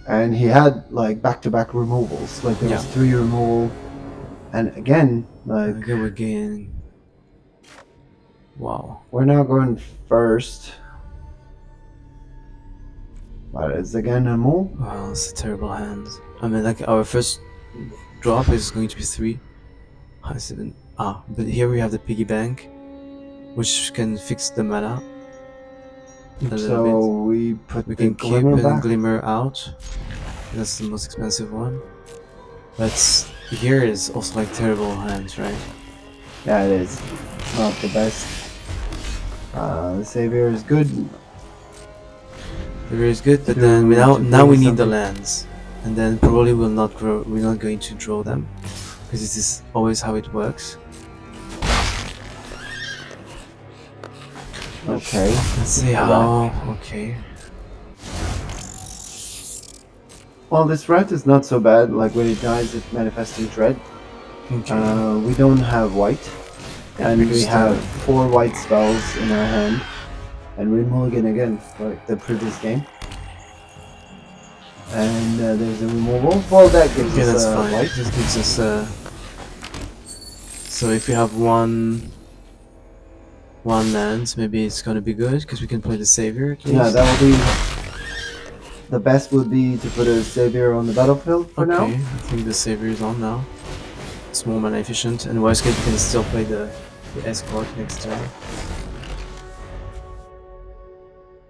And he had like back-to-back removals. Like there was 3 removal, and again, like okay, we're gaining. Wow. We're now going first. But it's again a move. Wow, it's a terrible hand. I mean, like our first drop is going to be 3. But here we have the piggy bank, which can fix the mana. So we put we the can keep glimmer back. Glimmer out. That's the most expensive one. But here is also like terrible hands, right? Yeah, it is. Not the best. The savior is good. Savior is good, but then now we need the lands, and then probably we're not going to draw them, because this is always how it works. Okay. Let's see how. Okay. Well, this rat is not so bad. Like when it dies, it's manifesting dread. Okay. We don't have white, and we have 4 white spells in our hand, and we mulligan again like the previous game. And there's a removal. Well, that gives us fine. white. This gives us. So if we have one land, maybe it's gonna be good because we can play the savior. At least. Yeah, that will be. The best would be to put a savior on the battlefield for now. Okay, I think the savior is on now. It's more mana efficient, and worst case we can still play the escort next turn.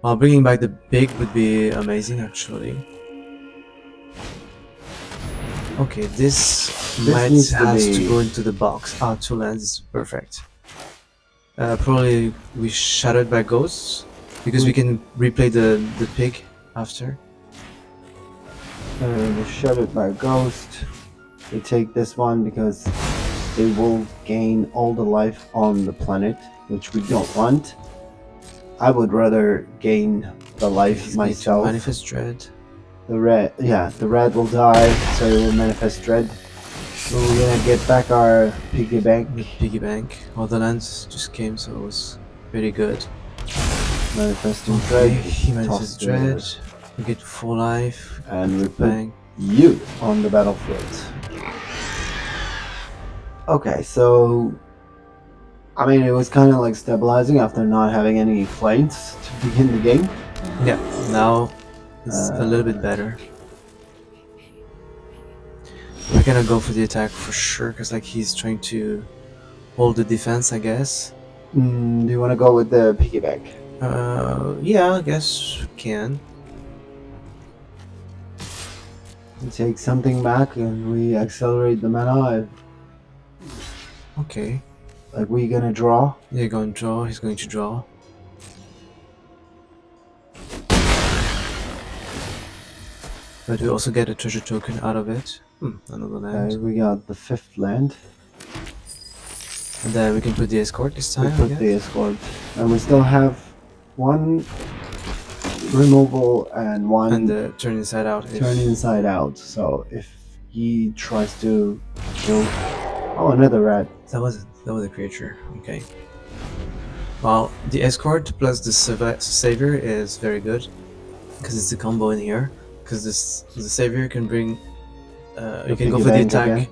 Well, bringing back the big would be amazing, actually. Okay, this might have to go into the box. 2 lands is perfect. Probably we shattered by ghosts because we can replay the pig after. We shattered by ghost. We take this one because they will gain all the life on the planet, which we don't want. I would rather gain the life myself. Manifest dread. The red will die, so it will manifest dread. We're gonna get back our piggy bank. The piggy bank. All the lands just came, so it was pretty good. Manifesting Okay, Dread. he manages Toss dread. We get full life. And we put Bang. you on the battlefield. Okay, so I mean, it was kind of like stabilizing after not having any flames to begin the game. Yeah, now it's a little bit better. We're gonna go for the attack for sure, because like he's trying to hold the defense, I guess. Do you want to go with the piggy bank? Yeah, I guess we can. We take something back and we accelerate the mana. Okay. Like we gonna draw. You're going to draw, he's going to draw. But we also get a treasure token out of it. Another land. We got the 5th land. And then we can put the escort this time. We put the escort. And we still have one removal and one And the turn inside out. turn inside out. So if he tries to kill... Oh, another rat. That was a creature. Okay. Well, the escort plus the savior is very good, because it's a combo in here. Because the savior can bring. You can go for the attack. Again.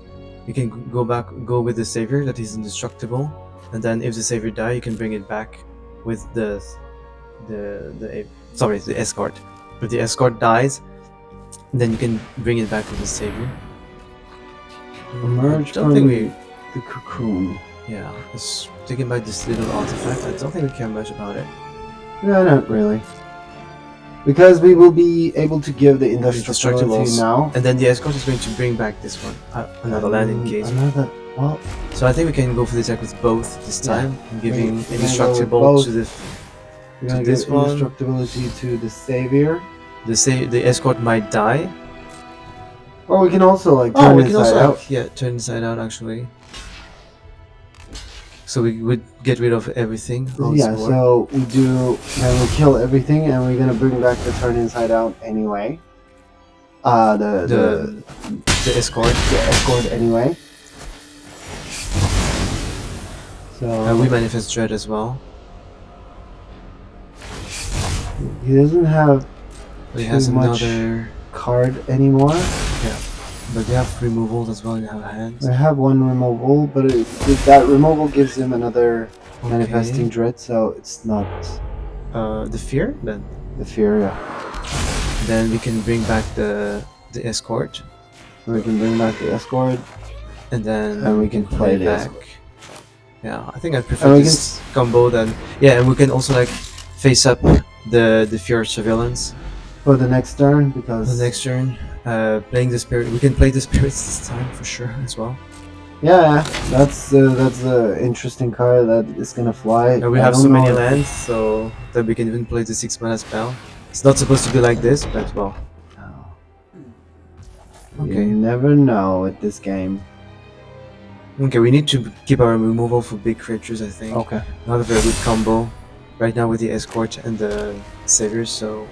You can go with the savior that is indestructible, and then if the savior die, you can bring it back with the escort. If the escort dies, then you can bring it back with the savior. Emerge from the cocoon. Yeah, it's taking back this little artifact. I don't think we care much about it. No, not really. Because we will be able to give the indestructibility now. And then the escort is going to bring back this one. Another land in case. Another, well... So I think we can go for the attack with both this time. Yeah. Giving indestructible to this one. Indestructibility to the savior. The escort might die. Or we can also like turn inside out. Yeah, turn inside out actually. So we would get rid of everything. Yeah, so we do, and we kill everything, and we're gonna bring back the turn inside out anyway. The escort. The escort anyway. So we manifest dread as well. He doesn't have he has much another card anymore. Yeah. But they have removals as well in our hands. I have one removal, but that removal gives him another manifesting dread, so it's not... the fear then? The fear, yeah. Then we can bring back the escort. We can bring back the escort. And then we can play the back. escort. Yeah, I think I prefer this combo then. Yeah, and we can also like face up the fear surveillance. For the next turn, because... The next turn. Playing the spirit, we can play the spirits this time for sure as well. Yeah, that's an interesting card that is gonna fly. And we have so many lands, so that we can even play the 6 mana spell. It's not supposed to be like this, but well. Okay. You never know with this game. Okay, we need to keep our removal for big creatures, I think. Okay. Not a very good combo right now with the escort and the savior, so.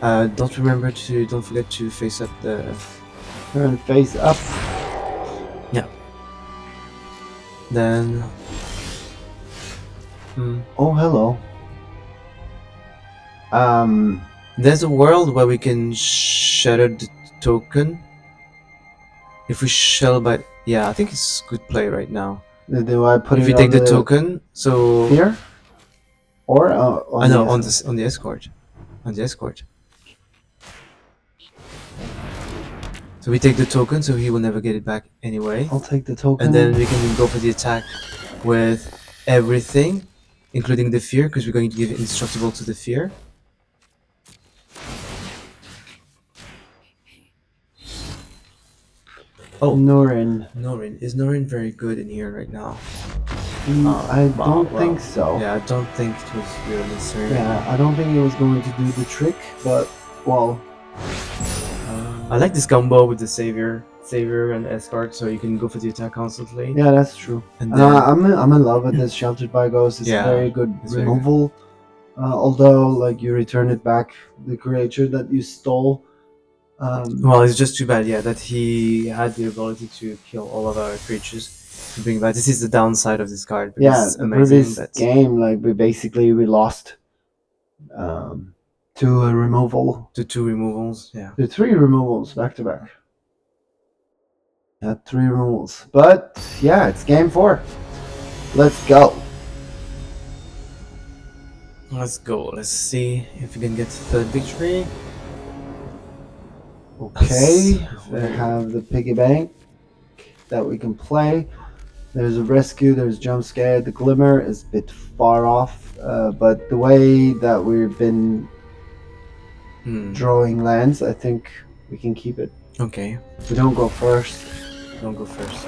Don't forget to face up the... Turn face up. Yeah. Then... Oh, hello. There's a world where we can shatter the token. If we shell by... Yeah, I think it's good play right now. Do I put if it we take the token, so... Here? Or on the escort. On the escort. So we take the token, so he will never get it back anyway. I'll take the token. And then we can go for the attack with everything, including the fear, because we're going to give indestructible to the fear. Oh, Norin. Is Norin very good in here right now? I don't think so. Yeah, I don't think it was really necessary. Yeah, I don't think it was going to do the trick, but, well... I like this combo with the savior and escort, so you can go for the attack constantly. Yeah, that's true. And I'm in love with this Sheltered by Ghost. It's a very good removal. Although, like, you return it back, the creature that you stole. Well, it's just too bad, yeah, that he had the ability to kill all of our creatures to bring back. This is the downside of this card. Because yeah, it's the amazing, previous but game, like we lost to a removal, to 2 removals, yeah. to 3 removals back to back. Had 3 removals, but yeah, it's game 4. Let's go. Let's go. Let's see if we can get the third victory. Okay, we have the piggy bank that we can play. There's a rescue, there's jump scare. The glimmer is a bit far off, but the way that we've been drawing lands, I think we can keep it. Okay. We don't go first. Don't go first.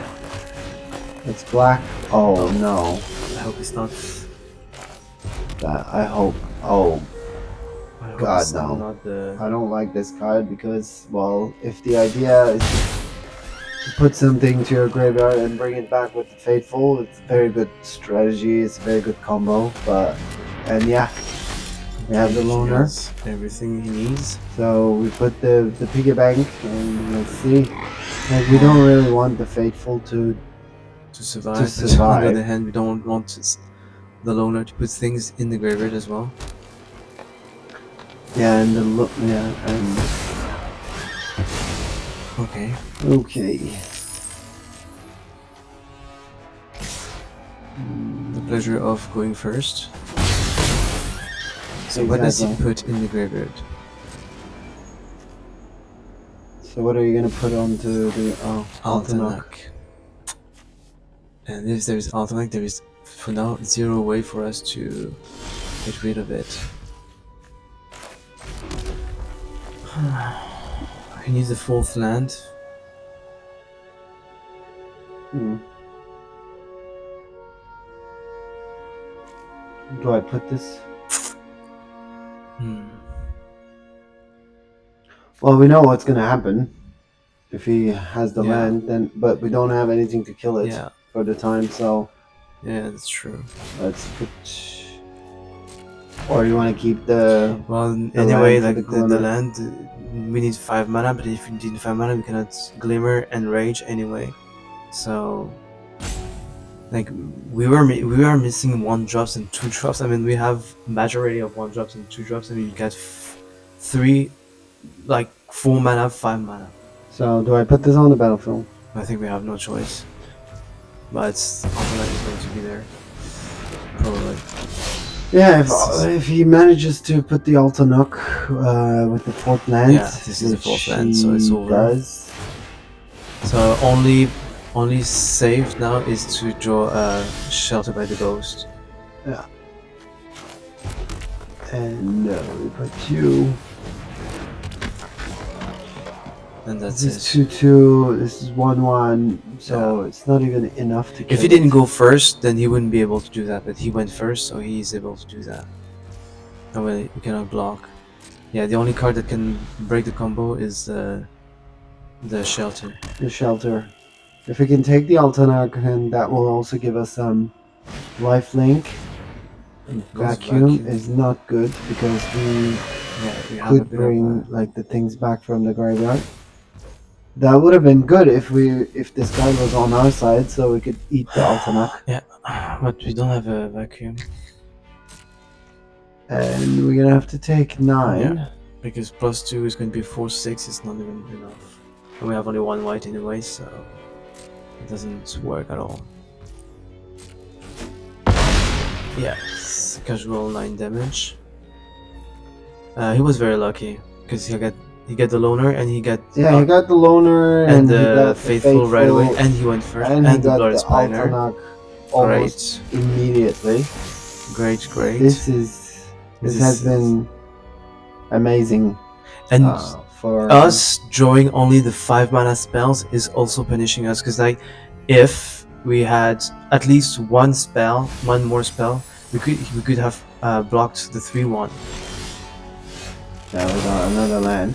It's black. Oh no. I hope it's not. I hope. Oh I hope God, it's no. Not the... I don't like this card because, well, if the idea is to put something to your graveyard and bring it back with the Faithful, it's a very good strategy. It's a very good combo. And yeah, we have the loner. Everything he needs. So we put the piggy bank, and let's see. Like, we don't really want the Faithful to survive. To On the other hand, we don't want the loner to put things in the graveyard as well. Yeah, and and okay. Okay. The pleasure of going first. So what does he put in the graveyard? So what are you gonna put onto the Altanok? And if there is Altanok, there is for now 0 way for us to get rid of it. He needs the 4th land. Do I put this? Well, we know what's gonna happen if he has the land, then, but we don't have anything to kill it for the time, so. Yeah, that's true. Let's put. Or you want to keep the. Well, anyway, like the land, we need 5 mana, but if we need 5 mana, we cannot Glimmer and Rage anyway. So, like, we are missing 1-drops and 2-drops. I mean, we have majority of 1-drops and 2-drops, and we got 3, like 4 mana, 5 mana. So, do I put this on the battlefield? I think we have no choice. But Altanok is going to be there. Probably. Yeah, if he manages to put the Altanok with the 4th land. Yeah, this is the 4th land, so it's over. Does. So only save now is to draw a Shelter by the Ghost. Yeah. And we put you. And that's it. This is 2/2. This is 1/1. So it's not even enough to. If he didn't go first, then he wouldn't be able to do that. But he went first, so he's able to do that. No way, we cannot block. Yeah, the only card that can break the combo is the Shelter. The Shelter. If we can take the Altanok, then that will also give us some lifelink. Vacuum is not good because we could bring like the things back from the graveyard. That would have been good if this guy was on our side, so we could eat the Altanok. Yeah, but we don't have a vacuum. And we're gonna have to take 9. Yeah, because +2 is going to be 4/6. It's not even enough, and we have only 1 white anyway, so it doesn't work at all. Yes, casual 9 damage. He was very lucky because he got the loner and he got he got the loner and the faithful right away, and he went first and the got blood the spiner almost immediately. Great. This has been amazing. And for us drawing only the 5 mana spells is also punishing us because like if we had at least one more spell, we could have blocked the 3/1. Yeah, we got another land.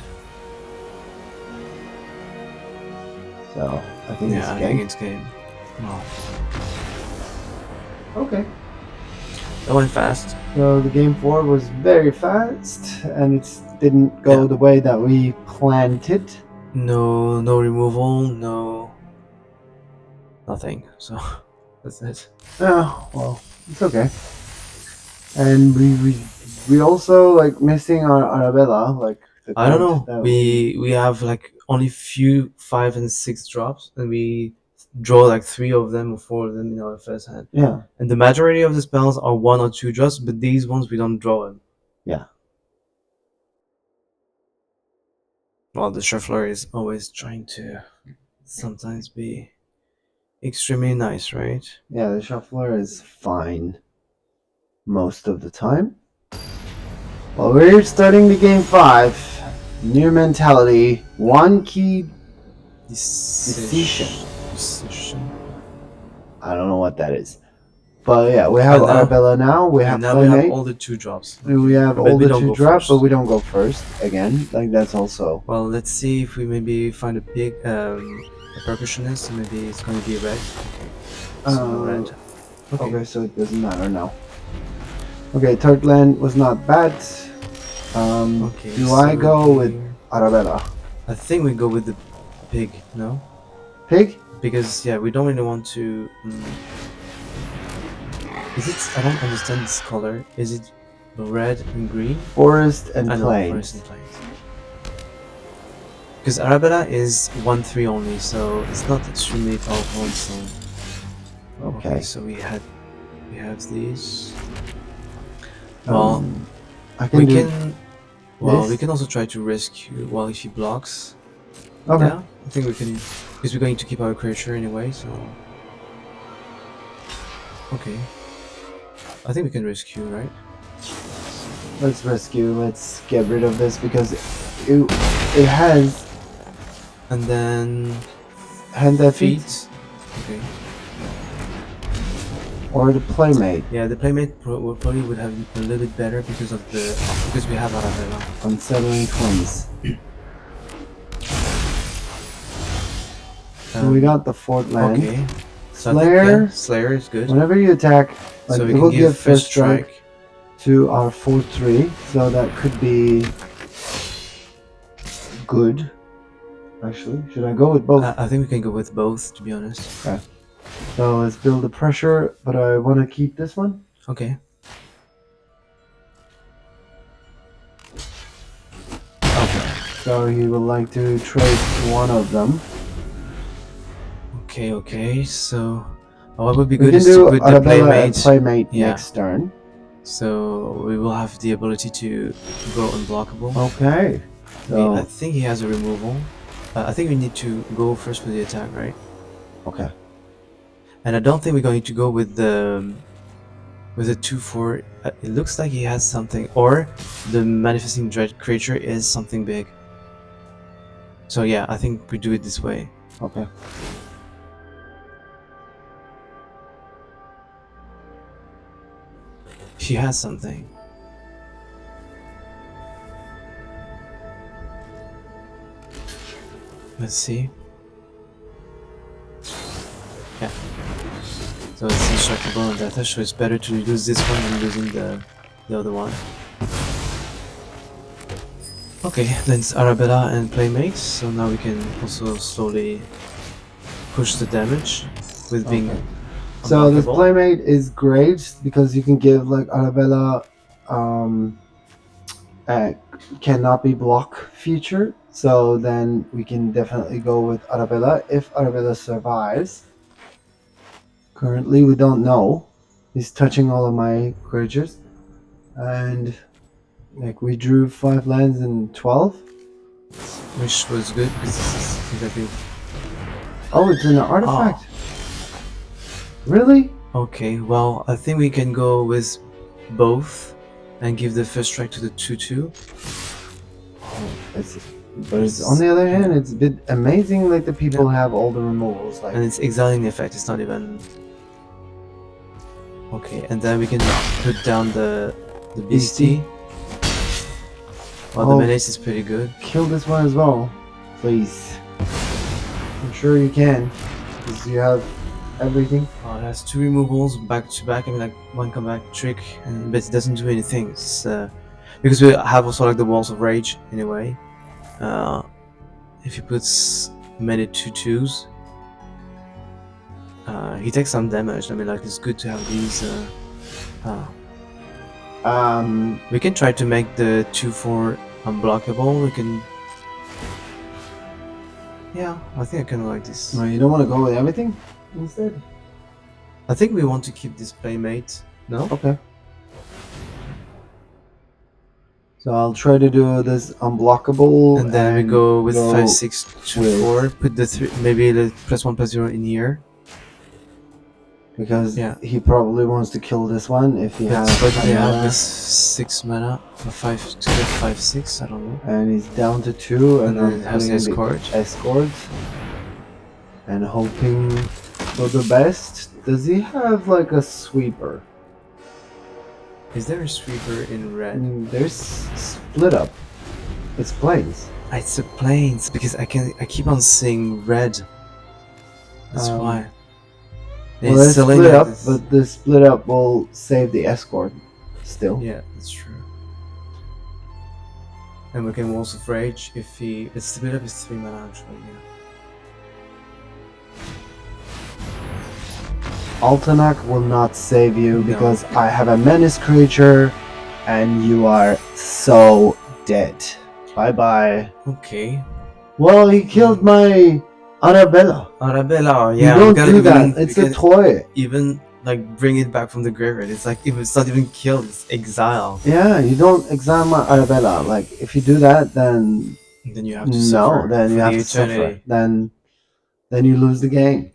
So I think it's game. Okay. That went fast. So the game 4 was very fast, and it didn't go Yeah. the way that we planned it. No removal, no nothing. So that's it. Oh, well, it's okay. And we also like missing our Arabella, like the I don't card know. that We have like only few 5 and 6 drops, and we draw like 3 of them or 4 of them in our first hand. yeah. And the majority of the spells are 1 or 2 drops, but these ones we don't draw them. Yeah. Well, the shuffler is always trying to sometimes be extremely nice, right? Yeah, the shuffler is fine most of the time. Well, we're starting the game 5. New mentality, one key decision. I don't know what that is. But yeah, we have Arabella now. We have now we have all the 2 drops. We have But all we the don't 2 go drops, first. but we don't go first again. Like that's also. Well, let's see if we maybe find a big a percussionist. Maybe it's going to be red. Okay. So red. Okay, so it doesn't matter now. Okay, third land was not bad. Okay, do so I go with Arabella? I think we go with the pig. No. Pig? Because yeah, we don't really want to. Is it? I don't understand this color. Is it red and green? Forest and I know, plains. forest and plains. Because Arabella is 1/3 only, so it's not extremely powerful. So Okay. so we have these. Well, I can we do can. Well, this. we can also try to rescue while if he blocks. Okay. Yeah, I think we can, because we're going to keep our creature anyway. So okay, I think we can rescue, right? Let's rescue. Let's get rid of this because it has And then hand that feet. Okay. Or the playmate Yeah, the playmate probably would have a little bit better because we have Arabella. unsettling twins. So we got the fourth land. Okay. So Slayer. I think, yeah, Slayer is good. Whenever you attack, like, So we it can will give first strike strike. to our 4/3, so that could be good. Actually, should I go with both? I think we can go with both, to be honest. Okay. So let's build the pressure, but I want to keep this one. Okay. Okay. So he would like to trade one of them. Okay. So what would be We good can is do to put the Arabella and playmate. playmate next turn. So we will have the ability to go unblockable. Okay. So I think he has a removal. I think we need to go first for the attack, right? okay. And I don't think we're going to go with the 2/4. It looks like he has something, or the manifesting dread creature is something big. So yeah, I think we do it this way. Okay. She has something. Let's see. Yeah. So it's indestructible and death, so it's better to lose this one than losing the other one. Okay, then it's Arabella and Playmate, so now we can also slowly push the damage with being So this unblockable. playmate is great because you can give like Arabella cannot be block feature. So then we can definitely go with Arabella if Arabella survives. Currently we don't know. He's touching all of my creatures. And like we drew 5 lands in 12. Which was good because this is exactly. Oh, it's an artifact. Really? Okay, well, I think we can go with both and give the first strike to the 2/2. But it's, on the other hand, it's a bit amazing. Like the people have all the removals. Like And it's exiling the effect. It's not even. Okay, and then we can put down the beastie. Well, the menace is pretty good. Kill this one as well, please. I'm sure you can, because you have everything. It has 2 removals back to back. I mean, like 1 comeback trick, but it doesn't do anything. It's, because we have also like the Waltz of Rage anyway. If he puts many 2/2s, he takes some damage. I mean, like, it's good to have these. We can try to make the 2/4 unblockable. We can. Yeah, I think I kind of like this. No, you don't want to go with everything instead? I think we want to keep this playmate. No? Okay. So I'll try to do this unblockable. And then we go with go 5, 6, 2, 4. Put the 3, maybe the +1/+0 in here. Because Yeah. he probably wants to kill this one if he has. But they have this 6 mana for 5 to get 5, 6. I don't know. And he's down to 2, and then I'm it has putting the escort. escort. And hoping for the best. Does he have like a sweeper? Is there a sweeper in red? There's split up. It's plains. It's the plains because I keep on seeing red. That's why. Well, it's split up, but the split up will save the escort still. Yeah, that's true. And we can Waltz of Rage if he. It's split up is 3 mana actually. Yeah. Altanak will not save you because I have a menace creature and you are so dead. Bye bye. Okay. Well, he killed my Arabella. Arabella, yeah. You don't do that. It's a toy. Even like bring it back from the graveyard. It's like if it's not even killed, it's exile. Yeah, you don't exile my Arabella. Like if you do that, then you have to suffer. Then you have to suffer. Then you lose the game.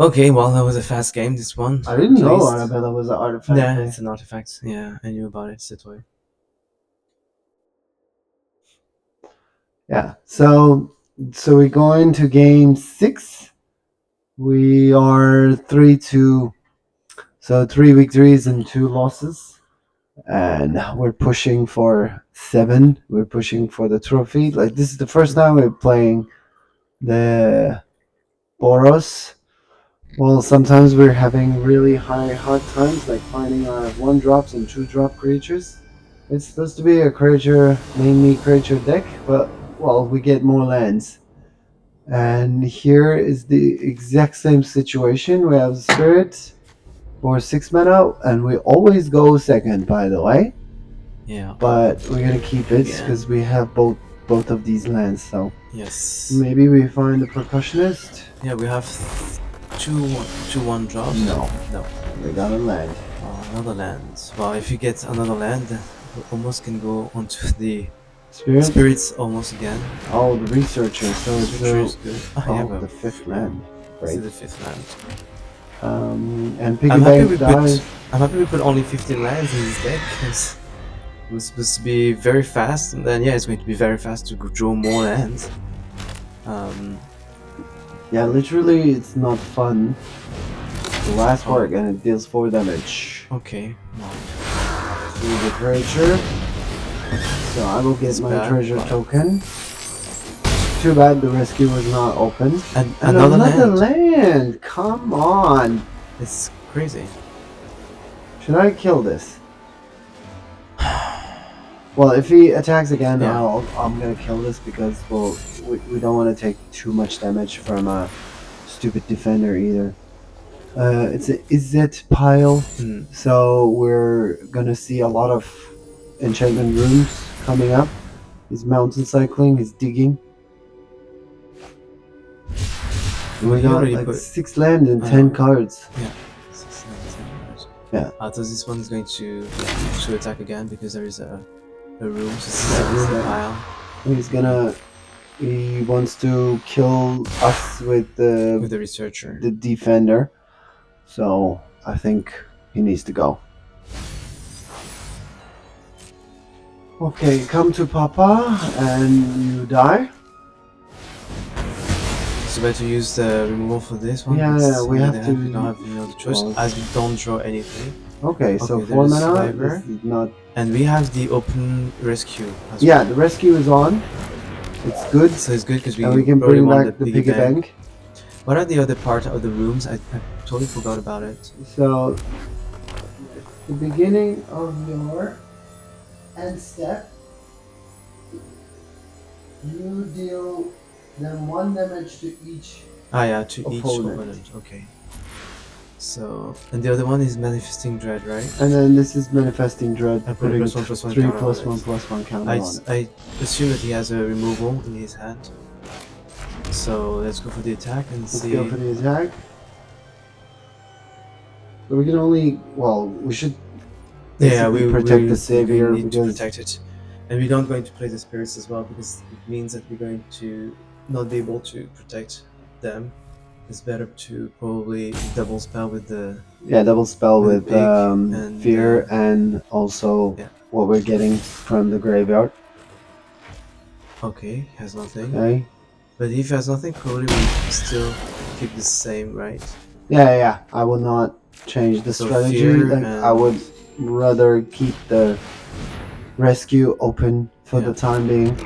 Okay, well, that was a fast game, this one. I didn't know Arabella was an artifact. Yeah, it's an artifact. Yeah, I knew about it. It's a toy. Yeah, so we go into game 6. We are 3-2. So 3 victories and 2 losses. And we're pushing for 7. We're pushing for the trophy. Like, this is the first time we're playing the Boros. Well, sometimes we're having really hard times, like finding our 1-drops and 2-drop creatures. It's supposed to be a mainly creature deck, but, well, we get more lands. And here is the exact same situation. We have Spirit for 6 mana, and we always go second, by the way. Yeah. But we're gonna keep it, because we have both of these lands, so... Yes. Maybe we find a Percussionist? Yeah, we have... two 1-drops? No. We got a land. Oh, another land. Well, if you get another land, we almost can go onto the spirits almost again. Oh, the Researcher. So it's good. The 5th land. Right. This is the 5th land. And Piggybank dies. I'm happy we put only 15 lands in this deck because it was supposed to be very fast, and then it's going to be very fast to draw more lands. Yeah, literally, it's not fun. The last work, and it deals 4 damage. Okay. See the treasure. So I will get my treasure token. Too bad the rescue was not open. And another land! Come on! It's crazy. Should I kill this? Well, if he attacks again, I'm gonna kill this because, well, we don't want to take too much damage from a stupid defender either. It's a Izzet pile, so we're gonna see a lot of enchantment rooms coming up. He's mountain cycling, he's digging. We got like 6 land and 10 cards. Yeah, 6 land and 10 cards. Yeah. So this one is going to attack again because there is a room. So this is a room pile. He wants to kill us with the Researcher, the defender. So I think he needs to go. Okay, come to Papa and you die. So better use the removal for this one. Yeah, we have to. We don't have any other choice as we don't draw anything. Okay, so 4 mana is not. And we have the open rescue. Yeah, the rescue is on. It's good. So it's good because we can bring back the piggy bank. What are the other part of the rooms? I totally forgot about it. So, the beginning of your end step, you deal then 1 damage to each. Ah, yeah, to each Opponent. opponent. Okay. So, and the other one is manifesting dread, right? And then this is manifesting dread, I put a putting +1/+1 3 counter on it. +1/+1 counter on it. I assume that he has a removal in his hand. So let's go for the attack and Let's see. go for the attack. But we can only, well, we should protect the savior need to because protect it, and we're not going to play the spirits as well because it means that we're going to not be able to protect them. It's better to probably double spell with the double spell with with and, fear and also yeah. what we're getting from the graveyard. Okay, has nothing. Okay. But if he has nothing, probably we still keep the same, right? Yeah. I will not change the So strategy. fear Like, I would rather keep the rescue open for the time being.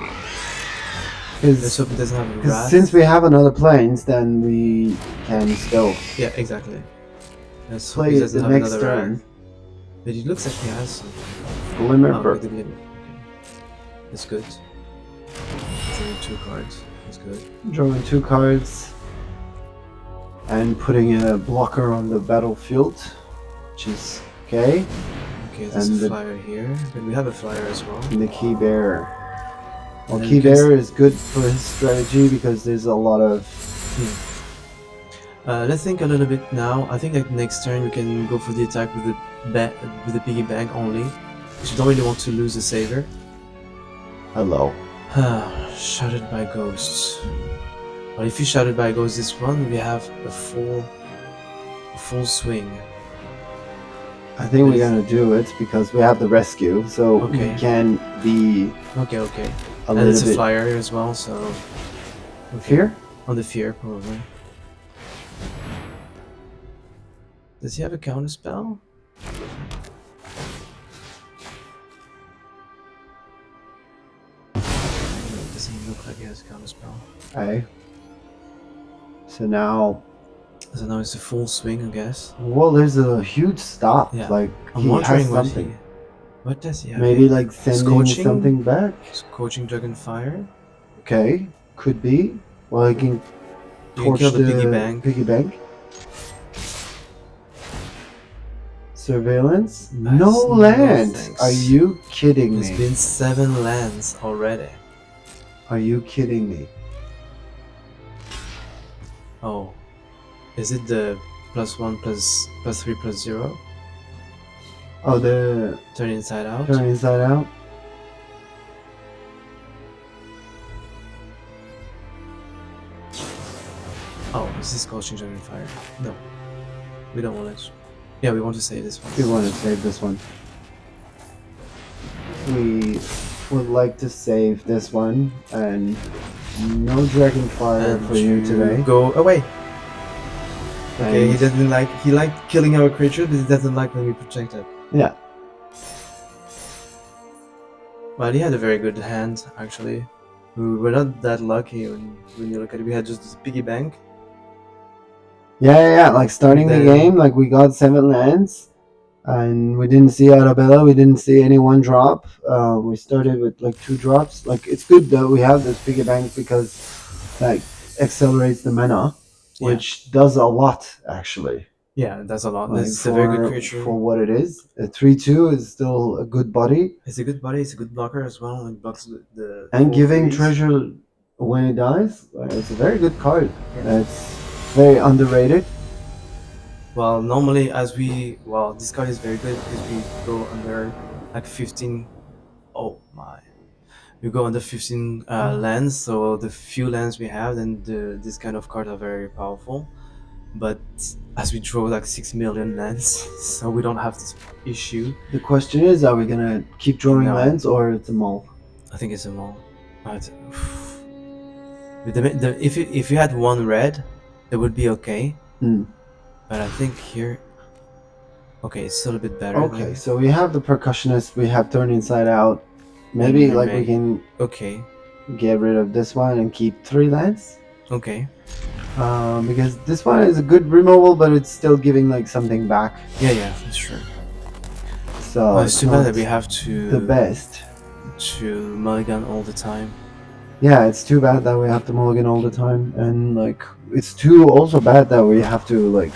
Let's hope it doesn't have a wrath. Since we have another planes, then we can still Yeah, exactly. Let's play hope he it doesn't the have next another turn. wrath. But it looks like he has some. Glimmer. Oh, with the glimmer. Okay. That's good. He's only 2 cards. That's good. Drawing 2 cards and putting a blocker on the battlefield, which is okay. Okay, there's And a flyer here. But we have a flyer as well. And the key bearer. Well, And key then bearer is good for his strategy because there's a lot of. Let's think a little bit now. I think like next turn we can go for the attack with the piggy bank only. Because you don't really want to lose the saver. Hello. Shattered by ghosts. Well, if you shattered by ghosts this one, we have a full swing. I think we're gonna do it because we have the rescue, so Okay. we can be Okay. a And little it's a bit. flyer as well, so. Fear? On the fear, probably. Does he have a counter spell? Doesn't look like he has a counter spell. Okay. So now, So now it's a full swing, I guess. well, there's a huge stop. Yeah. Like I'm he wondering has something. what does he have? Maybe like sending Scorching? something back. Scorching Dragon Fire? Okay, could be. Well, he can You can torch kill the piggy bank. Piggy bank. Surveillance? Nice. No No land! thanks. Are you kidding There's me? been 7 lands already. Are you kidding me? Oh. Is it the +1 +3 +0? Oh, the Turn inside out? turn inside out? Oh, is this Scorching Dragon Fire? No. We don't want it. Yeah, we want to save this one. We want to save this one. We would like to save this one, and no dragon fire And for you today. Go away! Okay, And- he doesn't like. He liked killing our creature, but he doesn't like when we protect it. Yeah. Well, he had a very good hand, actually. We were not that lucky when you look at it. We had just this piggy bank. Yeah. Like starting the Then- game, like we got 7 lands, and we didn't see Arabella. We didn't see any 1 drop. We started with like 2 drops. Like it's good that we have this piggy bank because like accelerates the mana, Yeah. which does a lot actually. Yeah, that's a lot. Like, That's a very good creature. for what it is. A 3/2 is still a good body. It's a good body. It's a good blocker as well. It blocks the And 4 giving threes. treasure when it dies, it's a very good card. It's very underrated. Well, normally this card is very good because we go under like 15. Oh my. We go under 15 lands, so the few lands we have, then this kind of cards are very powerful. But as we draw like 6 million lands, so we don't have this issue. The question is, are we gonna keep drawing No. lands or it's a mall? I think it's a mall. But if you had 1 red, it would be okay. Hmm. But I think here, okay, it's still a bit better. Okay, so we have the percussionist, we have turn inside out. Maybe And like we Mermaid. can Okay, get rid of this one and keep 3 lands. okay. Because this one is a good removal, but it's still giving like something back. Yeah, that's true. So It's too bad that we have to the best to mulligan all the time. Yeah, it's too bad that we have to mulligan all the time, and like it's too also bad that we have to like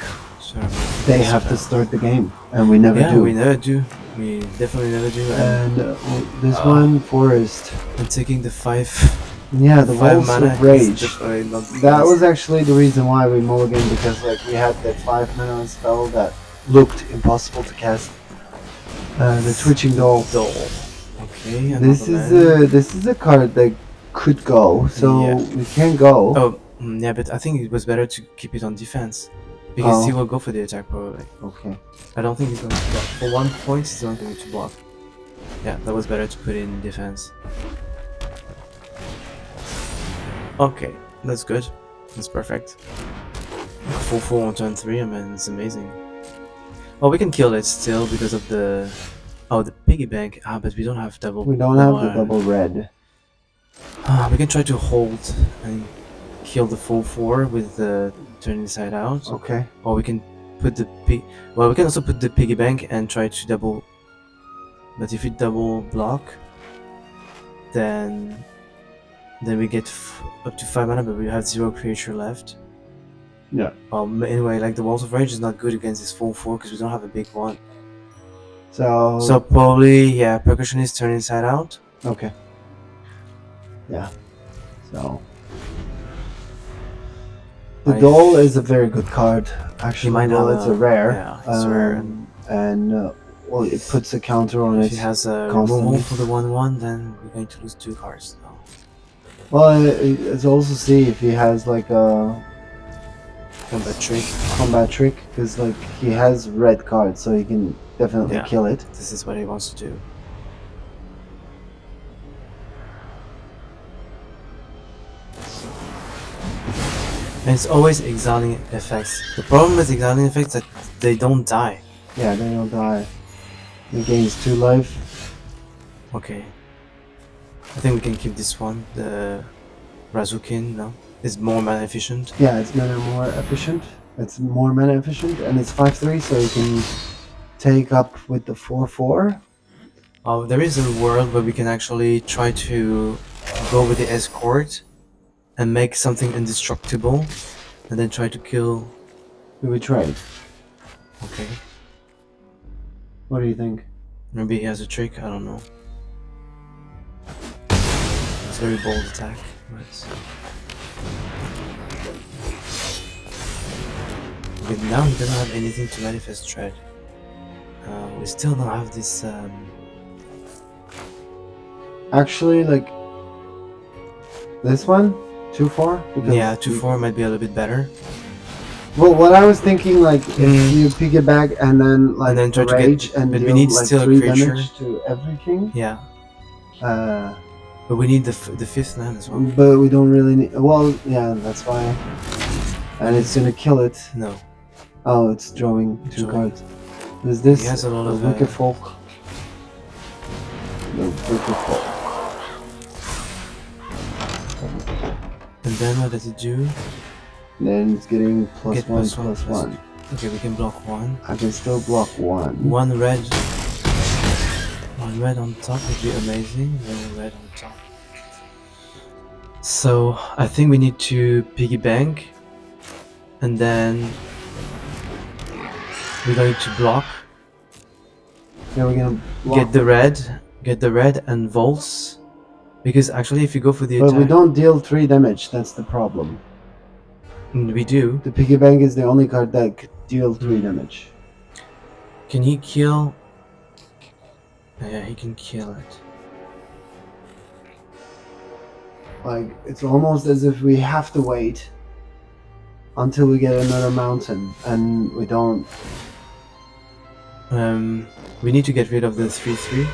they have to start the game, and we never do. We never do. We definitely never do. And this one forest. And taking the 5. Yeah, the Waltz of Rage. That was was actually the reason why we mulliganed, because like we had that 5 mana spell that looked impossible to cast. The Twitching Doll. Okay. This is a card that could go, so we can't go. Oh, yeah, but I think it was better to keep it on defense, because he will go for the attack probably. Okay. I don't think he's going to block. For 1 point, he's not going to block. Yeah, that was better to put it in defense. Okay, that's good. That's perfect. 4/4 on turn 3, I mean, it's amazing. Well, we can kill it still because of the... Oh, the piggy bank. But we don't have double... We don't have the double red. We can try to hold and kill the 4/4 with the turn inside out. Okay. Or we can put the we can also put the piggy bank and try to double... But if we double block, then we get up to 5 mana, but we have 0 creature left. Yeah. Anyway, like the Waltz of Rage is not good against this 4/4 because we don't have a big one. So probably, Percussionist turn inside out. Okay. Yeah. So the Doll is a very good card. Actually, it's a rare. Yeah, it's rare. And well, it puts a counter on it. If he has a removal for the 1/1, then we're going to lose 2 cards now. Well, it's also see if he has like a combat trick, because like he has red cards, so he can definitely kill it. This is what he wants to do. And it's always exiling effects. The problem with exiling effects is that they don't die. Yeah, they don't die. He gains 2 life. Okay. I think we can keep this one. The Razukin, no? It's more mana efficient. Yeah, it's more efficient. It's more mana efficient, and it's 5/3, so you can take up with the 4/4. There is a world where we can actually try to go with the escort and make something indestructible, and then try to kill. We trade. Okay. What do you think? Maybe he has a trick. I don't know. It's a very bold attack. But now he doesn't have anything to manifest dread. We still don't have this. Actually, like this one, 2/4. Yeah, 2/4 might be a little bit better. Well, what I was thinking, like, if you pick it back and then like try to rage get, and but deal we need like still 3 a creature. damage to everything. Yeah. But we need the 5th land as well. But we don't really need. Well, yeah, that's why. And it's gonna kill it. No. Oh, it's drawing 2 cards. Is this he has a lot of Wicked Folk? No, Wicked Folk. And then what does it do? Then it's getting +1/+1. Okay, we can block 1. I can still block 1. 1 red. 1 red on top would be amazing. 1 red on top. So I think we need to piggy bank, and then we're going to block. Yeah, we're gonna block. Get the red and Waltz, because actually if you go for the but attack, we don't deal 3 damage. That's the problem. we do. The piggy bank is the only card that could deal 3 damage. Can he kill? Yeah, he can kill it. Like, it's almost as if we have to wait until we get another mountain, and we don't. We need to get rid of the 3/3.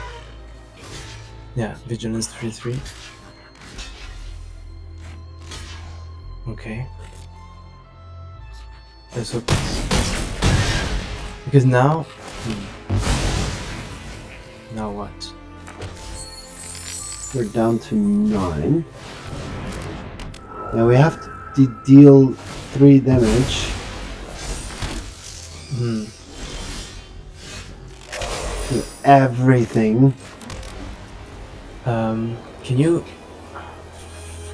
Yeah, vigilance 3/3. Okay. Let's hope. Because now. Now what? We're down to 9. Now we have to deal 3 damage. To everything. Can you...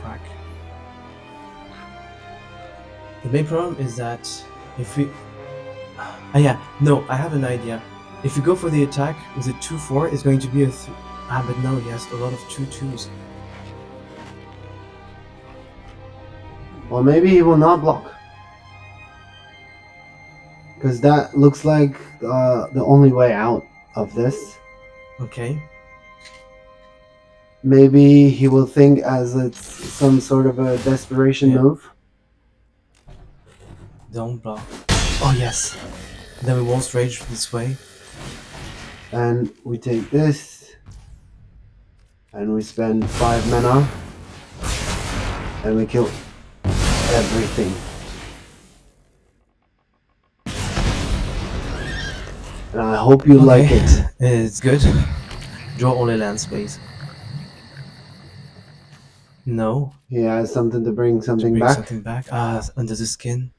Fuck. The main problem is that if we... yeah, no, I have an idea. If you go for the attack with a 2-4, it's going to be a... but no, he has a lot of 2-2s. Well, maybe he will not block. Because that looks like the only way out of this. Okay. Maybe he will think as it's some sort of a desperation move. Don't block. Oh yes. Then we Waltz of Rage this way. And we take this. And we spend 5 mana. And we kill everything. And I hope you like it. It's good. Draw only land space. No. He has something to bring something back. Something back. Under the skin.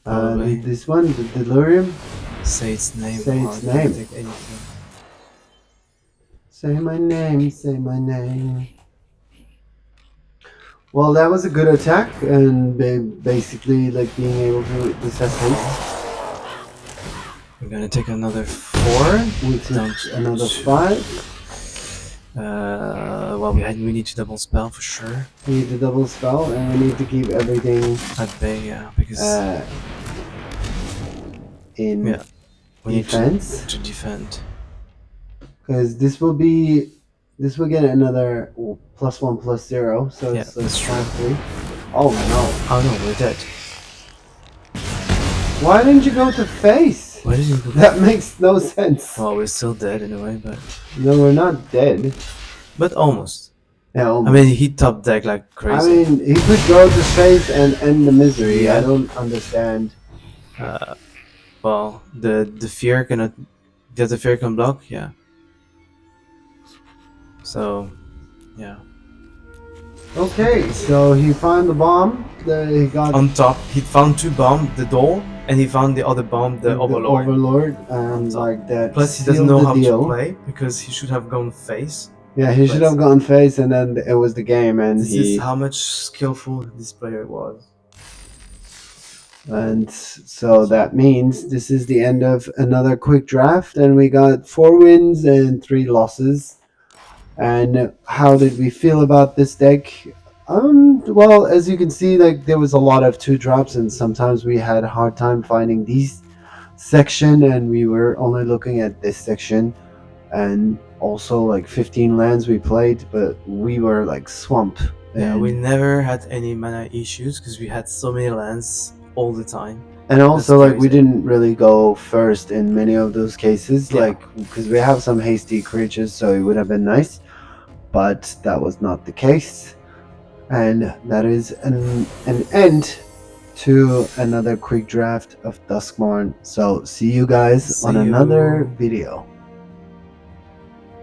This one, the delirium. Say its name. Say its name. Take anything. Say my name. Say my name. Well, that was a good attack, and basically like being able to assess haste. We're gonna take another 4. We took another 5. Well, we need to double spell for sure. We need to double spell, and we need to keep everything at bay, yeah, because in defense. To defend. Because this will get another +1/+0, so yeah, it's like that's true. 3. Oh no! Oh no, we're dead. Why didn't you go to face? Why did you go? That makes no sense. Well, we're still dead anyway, but no, we're not dead. But almost. Yeah, almost. I mean, he top deck like crazy. I mean, he could go to face and end the misery. Yeah. I don't understand. Well, the fear cannot. Does the fear can block? Yeah. So, yeah. Okay, so he found the bomb. He got on top. He found 2 bombs, the door, and he found the other bomb, the overlord. Overlord, and like that. Plus, he doesn't know how to play because he should have gone face. Yeah, he should have gone face, and then it was the game, and this is how much skillful this player was. And so that means this is the end of another quick draft, and we got 4 wins and 3 losses. And how did we feel about this deck? Well, as you can see, like there was a lot of 2-drops, and sometimes we had a hard time finding these section, and we were only looking at this section, and also like 15 lands we played, but we were like swamped. Yeah, we never had any mana issues because we had so many lands all the time. And also, like, we didn't really go first in many of those cases, like, because we have some hasty creatures, so it would have been nice, but that was not the case. And that is an end to another quick draft of Duskmourn. So see you guys on another video.